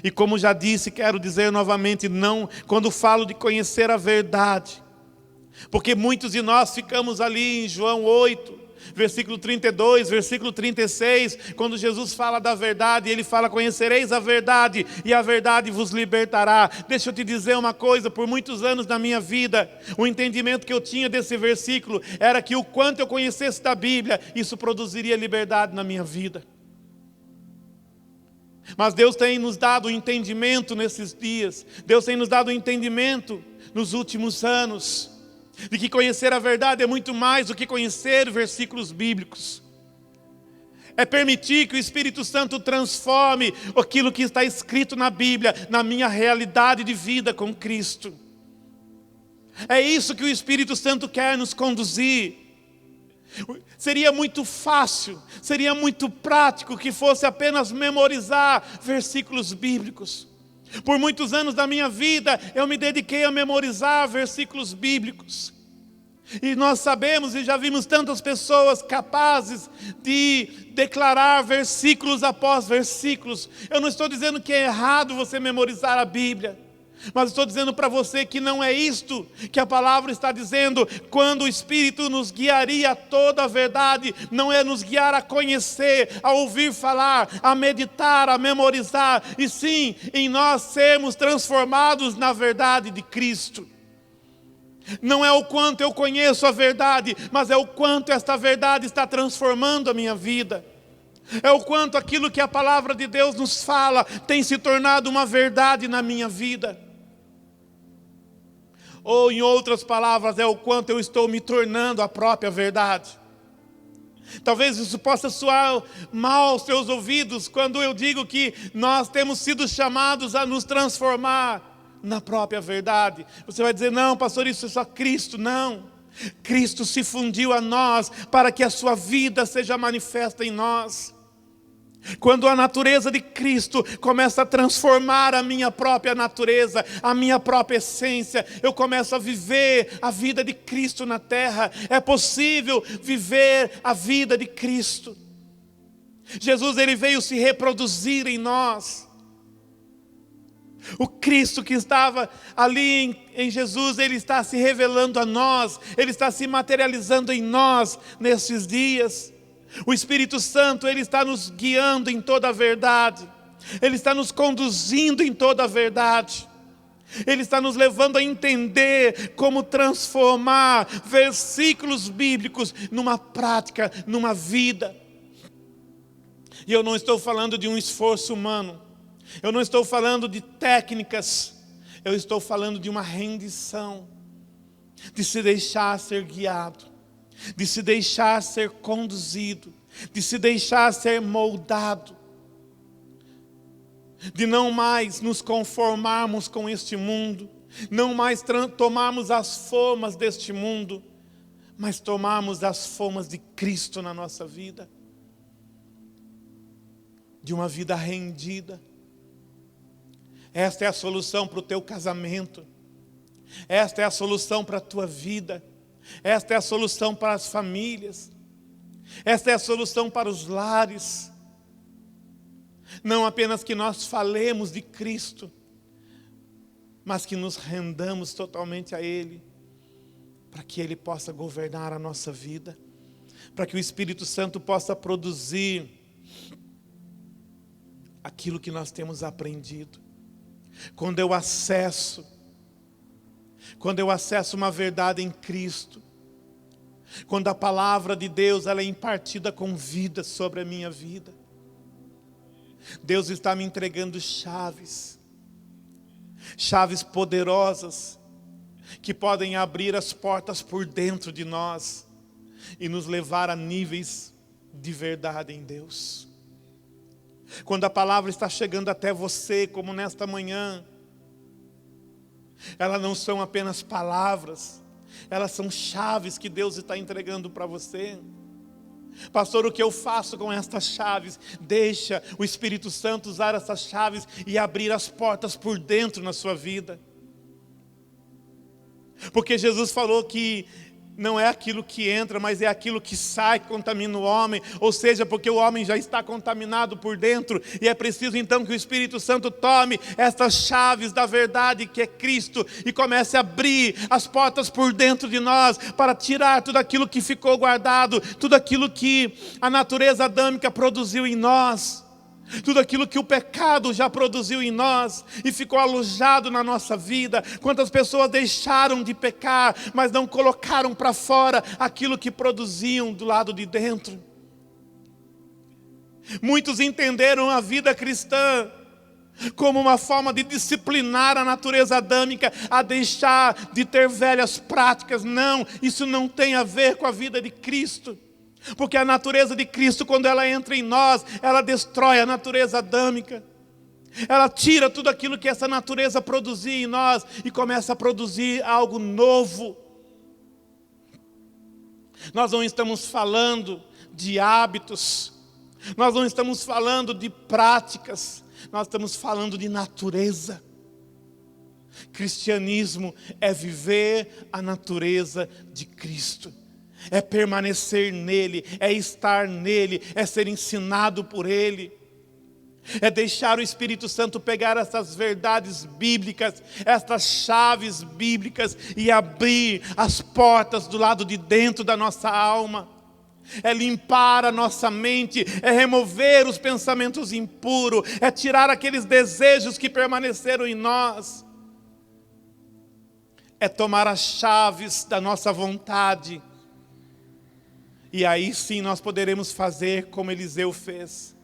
E como já disse, quero dizer novamente, não, quando falo de conhecer a verdade, porque muitos de nós ficamos ali em João 8, versículo 32, versículo 36, quando Jesus fala da verdade, ele fala: conhecereis a verdade, e a verdade vos libertará. Deixa eu te dizer uma coisa, por muitos anos da minha vida, o entendimento que eu tinha desse versículo, era que o quanto eu conhecesse da Bíblia, isso produziria liberdade na minha vida. Mas Deus tem nos dado entendimento nesses dias, Deus tem nos dado entendimento nos últimos anos, de que conhecer a verdade é muito mais do que conhecer versículos bíblicos. É permitir que o Espírito Santo transforme aquilo que está escrito na Bíblia, na minha realidade de vida com Cristo. É isso que o Espírito Santo quer nos conduzir. Seria muito fácil, seria muito prático que fosse apenas memorizar versículos bíblicos. Por muitos anos da minha vida, eu me dediquei a memorizar versículos bíblicos. E nós sabemos e já vimos tantas pessoas capazes de declarar versículos após versículos. Eu não estou dizendo que é errado você memorizar a Bíblia, mas estou dizendo para você que não é isto que a palavra está dizendo. Quando o Espírito nos guiaria a toda a verdade, não é nos guiar a conhecer, a ouvir falar, a meditar, a memorizar, e sim em nós sermos transformados na verdade de Cristo. Não é o quanto eu conheço a verdade, mas é o quanto esta verdade está transformando a minha vida. É o quanto aquilo que a palavra de Deus nos fala tem se tornado uma verdade na minha vida. Ou em outras palavras, é o quanto eu estou me tornando a própria verdade. Talvez isso possa soar mal aos seus ouvidos quando eu digo que nós temos sido chamados a nos transformar na própria verdade. Você vai dizer, não, pastor, isso é só Cristo. Não, Cristo se fundiu a nós para que a sua vida seja manifesta em nós. Quando a natureza de Cristo começa a transformar a minha própria natureza, a minha própria essência, eu começo a viver a vida de Cristo na terra. É possível viver a vida de Cristo. Jesus, ele veio se reproduzir em nós. O Cristo que estava ali em Jesus, ele está se revelando a nós, ele está se materializando em nós nesses dias. O Espírito Santo, ele está nos guiando em toda a verdade, ele está nos conduzindo em toda a verdade, ele está nos levando a entender como transformar versículos bíblicos numa prática, numa vida. E eu não estou falando de um esforço humano, eu não estou falando de técnicas, eu estou falando de uma rendição, de se deixar ser guiado, de se deixar ser conduzido, de se deixar ser moldado, de não mais nos conformarmos com este mundo, não mais tomarmos as formas deste mundo, mas tomarmos as formas de Cristo na nossa vida, de uma vida rendida. Esta é a solução para o teu casamento. Esta é a solução para a tua vida. Esta é a solução para as famílias. Esta é a solução para os lares. Não apenas que nós falemos de Cristo, mas que nos rendamos totalmente a Ele, para que Ele possa governar a nossa vida, para que o Espírito Santo possa produzir aquilo que nós temos aprendido. Quando eu acesso uma verdade em Cristo, quando a palavra de Deus ela é impartida com vida sobre a minha vida, Deus está me entregando chaves poderosas, que podem abrir as portas por dentro de nós e nos levar a níveis de verdade em Deus. Quando a palavra está chegando até você, como nesta manhã, elas não são apenas palavras, elas são chaves que Deus está entregando para você. Pastor, o que eu faço com estas chaves? Deixa o Espírito Santo usar essas chaves e abrir as portas por dentro na sua vida. Porque Jesus falou que não é aquilo que entra, mas é aquilo que sai que contamina o homem. Ou seja, porque o homem já está contaminado por dentro. E é preciso então que o Espírito Santo tome estas chaves da verdade que é Cristo e comece a abrir as portas por dentro de nós, para tirar tudo aquilo que ficou guardado, tudo aquilo que a natureza adâmica produziu em nós, tudo aquilo que o pecado já produziu em nós e ficou alojado na nossa vida. Quantas pessoas deixaram de pecar, mas não colocaram para fora aquilo que produziam do lado de dentro. Muitos entenderam a vida cristã como uma forma de disciplinar a natureza adâmica a deixar de ter velhas práticas. Não, isso não tem a ver com a vida de Cristo. Porque a natureza de Cristo, quando ela entra em nós, ela destrói a natureza adâmica. Ela tira tudo aquilo que essa natureza produzia em nós e começa a produzir algo novo. Nós não estamos falando de hábitos, nós não estamos falando de práticas, nós estamos falando de natureza. Cristianismo é viver a natureza de Cristo, é permanecer nele, é estar nele, é ser ensinado por ele, é deixar o Espírito Santo pegar essas verdades bíblicas, essas chaves bíblicas e abrir as portas do lado de dentro da nossa alma. É limpar a nossa mente, é remover os pensamentos impuros, é tirar aqueles desejos que permaneceram em nós. É tomar as chaves da nossa vontade. E aí sim nós poderemos fazer como Eliseu fez.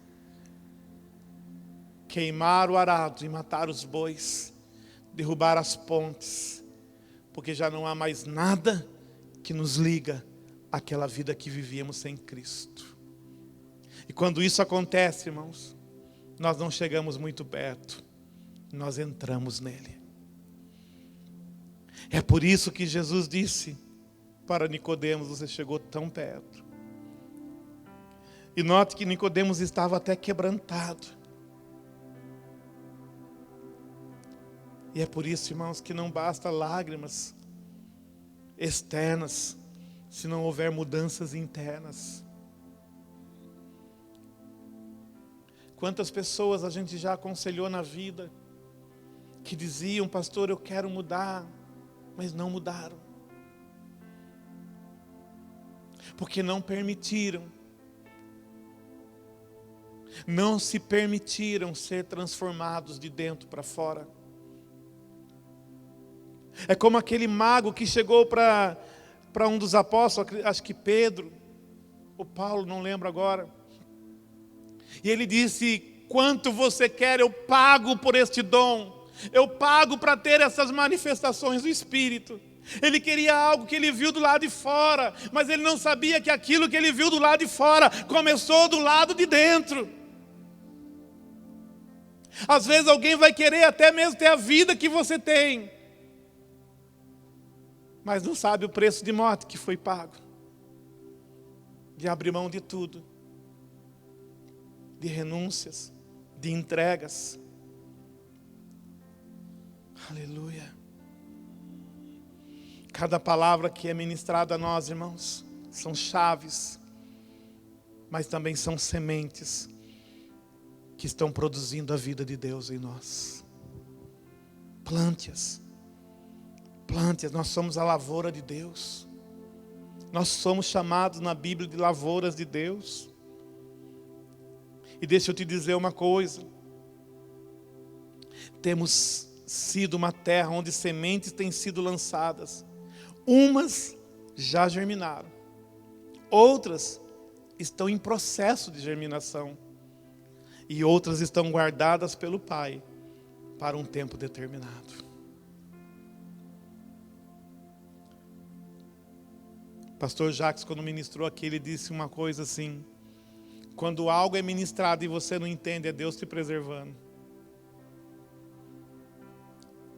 Queimar o arado e matar os bois, derrubar as pontes, porque já não há mais nada que nos liga àquela vida que vivíamos sem Cristo. E quando isso acontece, irmãos, nós não chegamos muito perto, nós entramos nele. É por isso que Jesus disse para Nicodemos: você chegou tão perto. E note que Nicodemos estava até quebrantado. E é por isso, irmãos, que não basta lágrimas externas, se não houver mudanças internas. Quantas pessoas a gente já aconselhou na vida, que diziam: pastor, eu quero mudar, mas não mudaram. Porque não permitiram, não se permitiram ser transformados de dentro para fora. É como aquele mago que chegou para um dos apóstolos, acho que Pedro, ou Paulo, não lembro agora. E ele disse: quanto você quer, eu pago por este dom. Eu pago para ter essas manifestações do Espírito. Ele queria algo que ele viu do lado de fora, mas ele não sabia que aquilo que ele viu do lado de fora começou do lado de dentro. Às vezes alguém vai querer até mesmo ter a vida que você tem, mas não sabe o preço de morte que foi pago, de abrir mão de tudo, de renúncias, de entregas. Aleluia. Cada palavra que é ministrada a nós, irmãos, são chaves, mas também são sementes que estão produzindo a vida de Deus em nós. Plante-as. Plante-as. Nós somos a lavoura de Deus. Nós somos chamados na Bíblia de lavouras de Deus. E deixa eu te dizer uma coisa. Temos sido uma terra onde sementes têm sido lançadas. Umas já germinaram, outras estão em processo de germinação, e outras estão guardadas pelo Pai para um tempo determinado. Pastor Jacques, quando ministrou aqui, ele disse uma coisa assim: quando algo é ministrado e você não entende, é Deus te preservando.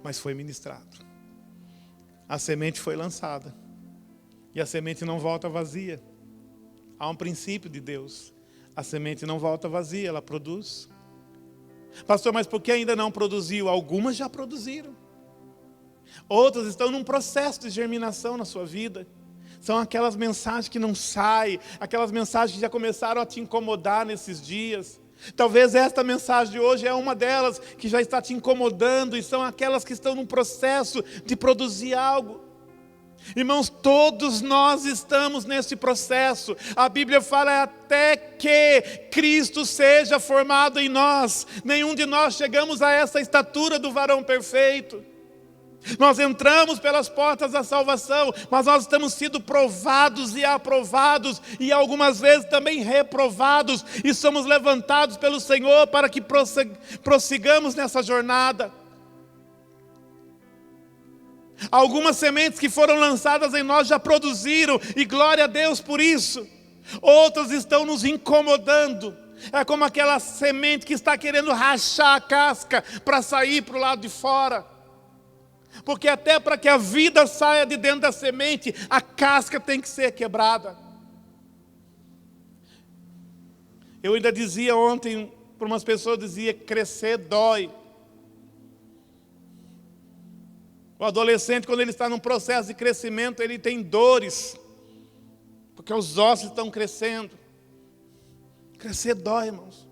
Mas foi ministrado. A semente foi lançada. E a semente não volta vazia. Há um princípio de Deus. A semente não volta vazia, ela produz. Pastor, mas por que ainda não produziu? Algumas já produziram. Outras estão num processo de germinação na sua vida. São aquelas mensagens que não saem, aquelas mensagens que já começaram a te incomodar nesses dias. Talvez esta mensagem de hoje é uma delas que já está te incomodando, e são aquelas que estão num processo de produzir algo. Irmãos, todos nós estamos nesse processo. A Bíblia fala até que Cristo seja formado em nós. Nenhum de nós chegamos a essa estatura do varão perfeito. Nós entramos pelas portas da salvação, mas nós estamos sendo provados e aprovados, e algumas vezes também reprovados, e somos levantados pelo Senhor para que prossigamos nessa jornada. Algumas sementes que foram lançadas em nós já produziram, e glória a Deus por isso. Outras estão nos incomodando. É como aquela semente que está querendo rachar a casca para sair para o lado de fora. Porque até para que a vida saia de dentro da semente, a casca tem que ser quebrada. Eu ainda dizia ontem para umas pessoas dizia: crescer dói. O adolescente, quando ele está num processo de crescimento, ele tem dores, porque os ossos estão crescendo. Crescer dói, irmãos.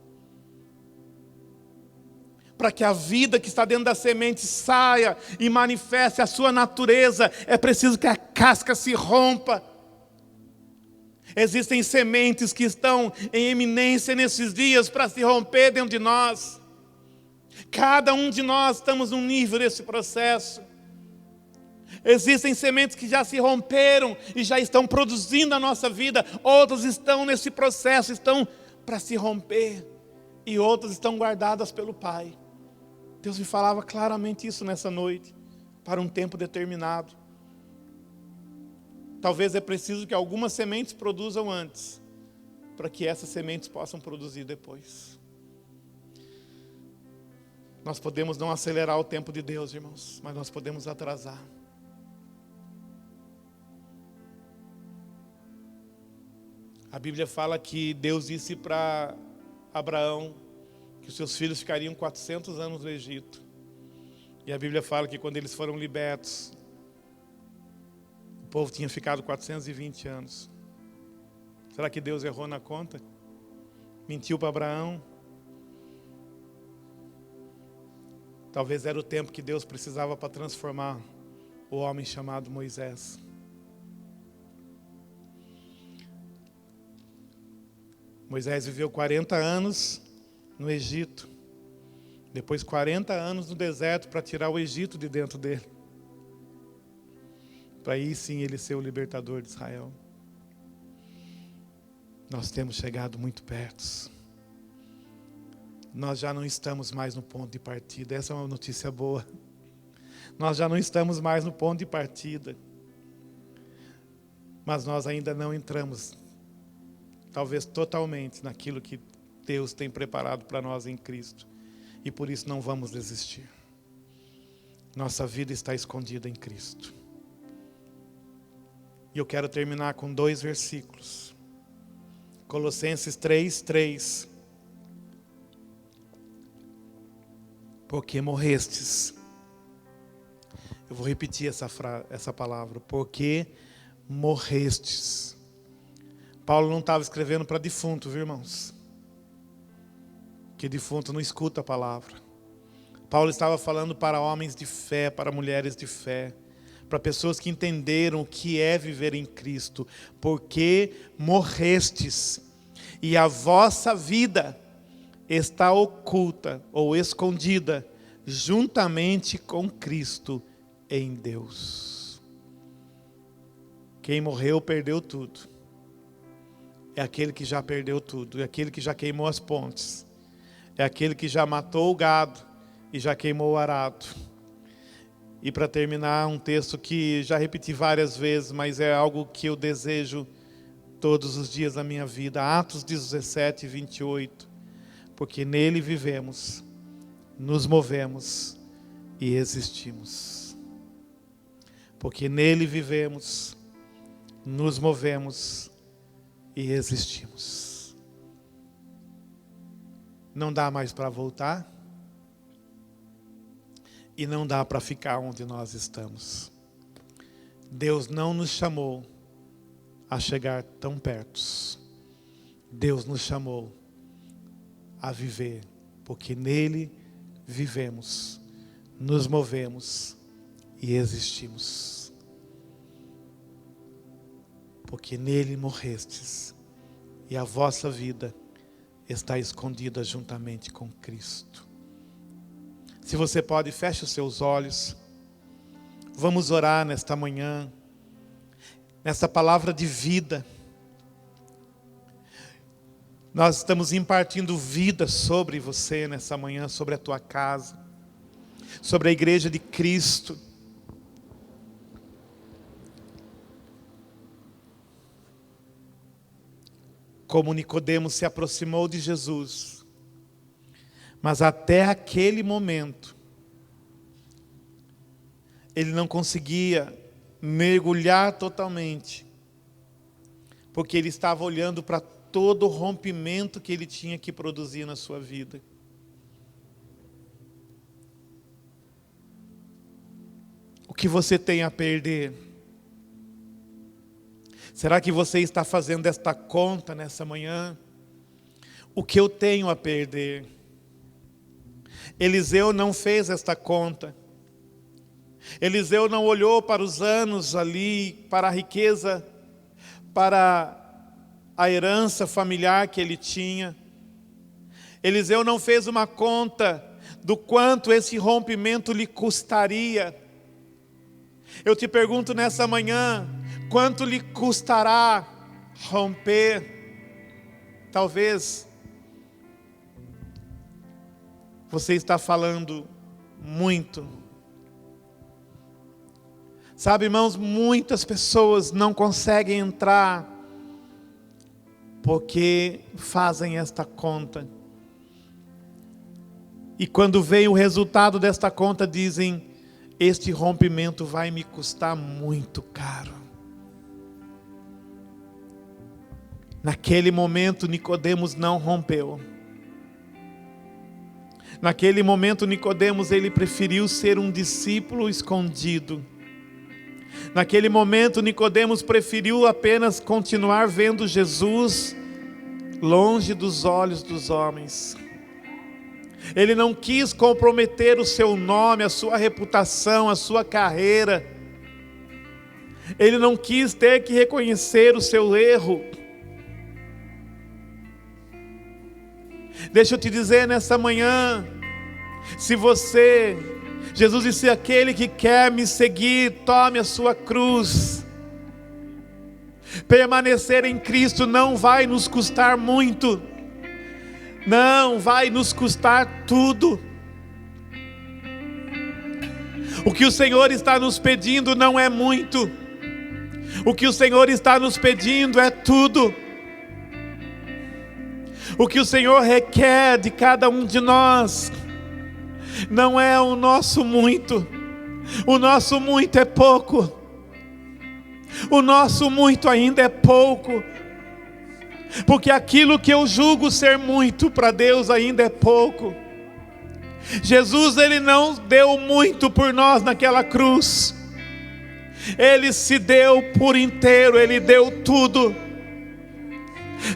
Para que a vida que está dentro da semente saia e manifeste a sua natureza, é preciso que a casca se rompa. Existem sementes que estão em eminência nesses dias para se romper dentro de nós. Cada um de nós estamos num nível desse processo. Existem sementes que já se romperam e já estão produzindo na nossa vida. Outras estão nesse processo, estão para se romper. E outras estão guardadas pelo Pai. Deus me falava claramente isso nessa noite, para um tempo determinado. Talvez é preciso que algumas sementes produzam antes, para que essas sementes possam produzir depois. Nós podemos não acelerar o tempo de Deus, irmãos, mas nós podemos atrasar. A Bíblia fala que Deus disse para Abraão que os seus filhos ficariam 400 anos no Egito. E a Bíblia fala que quando eles foram libertos, o povo tinha ficado 420 anos. Será que Deus errou na conta? Mentiu para Abraão? Talvez era o tempo que Deus precisava para transformar o homem chamado Moisés. Moisés viveu 40 anos no Egito. Depois 40 anos no deserto para tirar o Egito de dentro dele. Para aí sim ele ser o libertador de Israel. Nós temos chegado muito perto. Nós já não estamos mais no ponto de partida. Essa é uma notícia boa. Nós já não estamos mais no ponto de partida. Mas nós ainda não entramos, talvez totalmente, naquilo que Deus tem preparado para nós em Cristo. E por isso não vamos desistir. Nossa vida está escondida em Cristo. E eu quero terminar com 2 versículos. Colossenses 3:3. Porque morrestes. Eu vou repetir essa palavra. Porque morrestes. Paulo não estava escrevendo para defunto, viu, irmãos? Que defunto não escuta a palavra. Paulo estava falando para homens de fé, para mulheres de fé, para pessoas que entenderam o que é viver em Cristo. Porque morrestes, e a vossa vida está oculta ou escondida juntamente com Cristo em Deus. Quem morreu perdeu tudo. É aquele que já perdeu tudo, é aquele que já queimou as pontes, é aquele que já matou o gado e já queimou o arado. E para terminar, um texto que já repeti várias vezes, mas é algo que eu desejo todos os dias da minha vida. Atos 17:28. Porque nele vivemos, nos movemos e existimos. Porque nele vivemos, nos movemos e existimos. Não dá mais para voltar. E não dá para ficar onde nós estamos. Deus não nos chamou a chegar tão perto. Deus nos chamou a viver, porque nele vivemos, nos movemos e existimos. Porque nele morrestes, e a vossa vida está escondida juntamente com Cristo. Se você pode, feche os seus olhos. Vamos orar nesta manhã, nessa palavra de vida. Nós estamos impartindo vida sobre você nessa manhã, sobre a tua casa, sobre a igreja de Cristo. Como Nicodemos se aproximou de Jesus, mas até aquele momento, ele não conseguia mergulhar totalmente, porque ele estava olhando para todo o rompimento que Ele tinha que produzir na sua vida. O que você tem a perder? Será que você está fazendo esta conta nessa manhã? O que eu tenho a perder? Eliseu não fez esta conta. Eliseu não olhou para os anos ali, para a riqueza, para a herança familiar que ele tinha. Eliseu não fez uma conta do quanto esse rompimento lhe custaria. Eu te pergunto nessa manhã, quanto lhe custará romper? Talvez você está falando muito. Sabe, irmãos, muitas pessoas não conseguem entrar porque fazem esta conta. E quando vem o resultado desta conta, dizem: este rompimento vai me custar muito caro. Naquele momento, Nicodemos não rompeu. Naquele momento, Nicodemos, ele preferiu ser um discípulo escondido. Naquele momento, Nicodemos preferiu apenas continuar vendo Jesus longe dos olhos dos homens. Ele não quis comprometer o seu nome, a sua reputação, a sua carreira. Ele não quis ter que reconhecer o seu erro. Deixa eu te dizer nessa manhã, Jesus disse: aquele que quer me seguir, tome a sua cruz. Permanecer em Cristo não vai nos custar muito, não, vai nos custar tudo. O que o Senhor está nos pedindo não é muito, o que o Senhor está nos pedindo é tudo. O que o Senhor requer de cada um de nós não é o nosso muito. O nosso muito é pouco. O nosso muito ainda é pouco. Porque aquilo que eu julgo ser muito, para Deus ainda é pouco. Jesus, ele não deu muito por nós naquela cruz. Ele se deu por inteiro, ele deu tudo.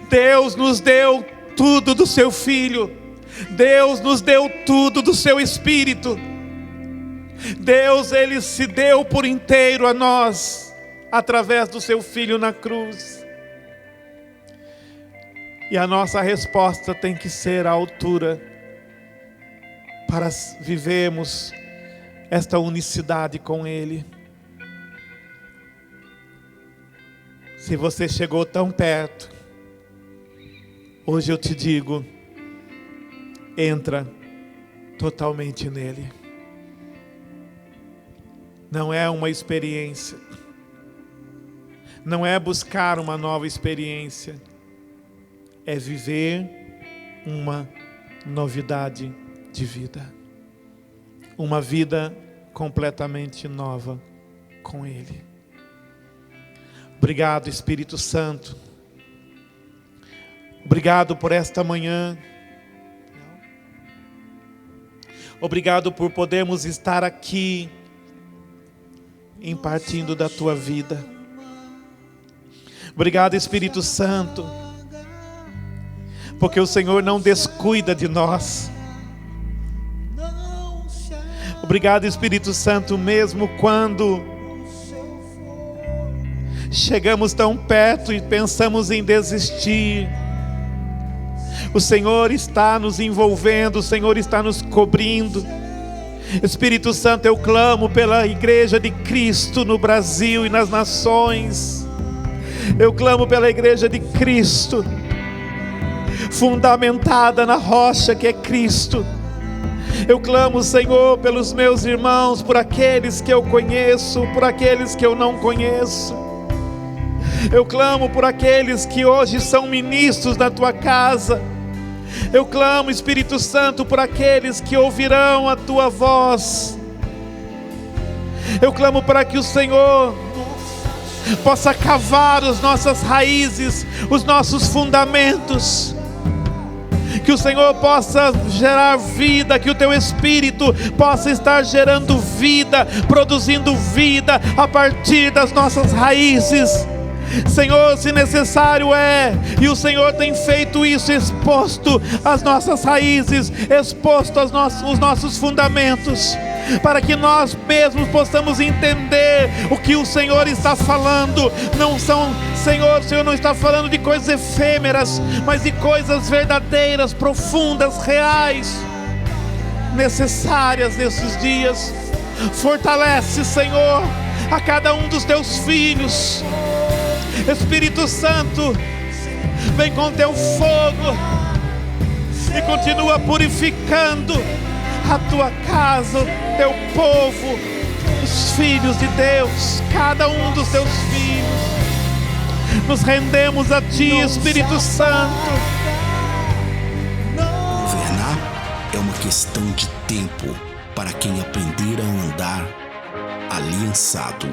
Deus nos deu tudo do seu Filho. Deus nos deu tudo do seu Espírito. Deus, ele se deu por inteiro a nós, através do seu Filho na cruz. E a nossa resposta tem que ser à altura, para vivermos esta unicidade com Ele. Se você chegou tão perto, hoje eu te digo: entra totalmente nele. Não é uma experiência, não é buscar uma nova experiência, é viver uma novidade de vida, uma vida completamente nova com Ele. Obrigado, Espírito Santo. Obrigado por esta manhã. Obrigado por podermos estar aqui impartindo da Tua vida. Obrigado, Espírito Santo, porque o Senhor não descuida de nós. Obrigado, Espírito Santo, mesmo quando chegamos tão perto e pensamos em desistir, o Senhor está nos envolvendo, o Senhor está nos cobrindo. Espírito Santo, eu clamo pela Igreja de Cristo no Brasil e nas nações. Eu clamo pela Igreja de Cristo, fundamentada na rocha que é Cristo. Eu clamo, Senhor, pelos meus irmãos, por aqueles que eu conheço, por aqueles que eu não conheço. Eu clamo por aqueles que hoje são ministros da Tua casa. Eu clamo, Espírito Santo, por aqueles que ouvirão a Tua voz. Eu clamo para que o Senhor possa cavar as nossas raízes, os nossos fundamentos. Que o Senhor possa gerar vida, que o Teu Espírito possa estar gerando vida, produzindo vida a partir das nossas raízes. Senhor, se necessário e o Senhor tem feito isso, exposto as nossas raízes, exposto os nossos fundamentos, para que nós mesmos possamos entender o que o Senhor está falando. Senhor, o Senhor não está falando de coisas efêmeras, mas de coisas verdadeiras, profundas, reais, necessárias nesses dias. Fortalece, Senhor, a cada um dos Teus filhos. Espírito Santo, vem com Teu fogo e continua purificando a Tua casa, o Teu povo, os filhos de Deus, cada um dos Teus filhos. Nos rendemos a Ti, Espírito Santo. Governar é uma questão de tempo para quem aprender a andar aliançado.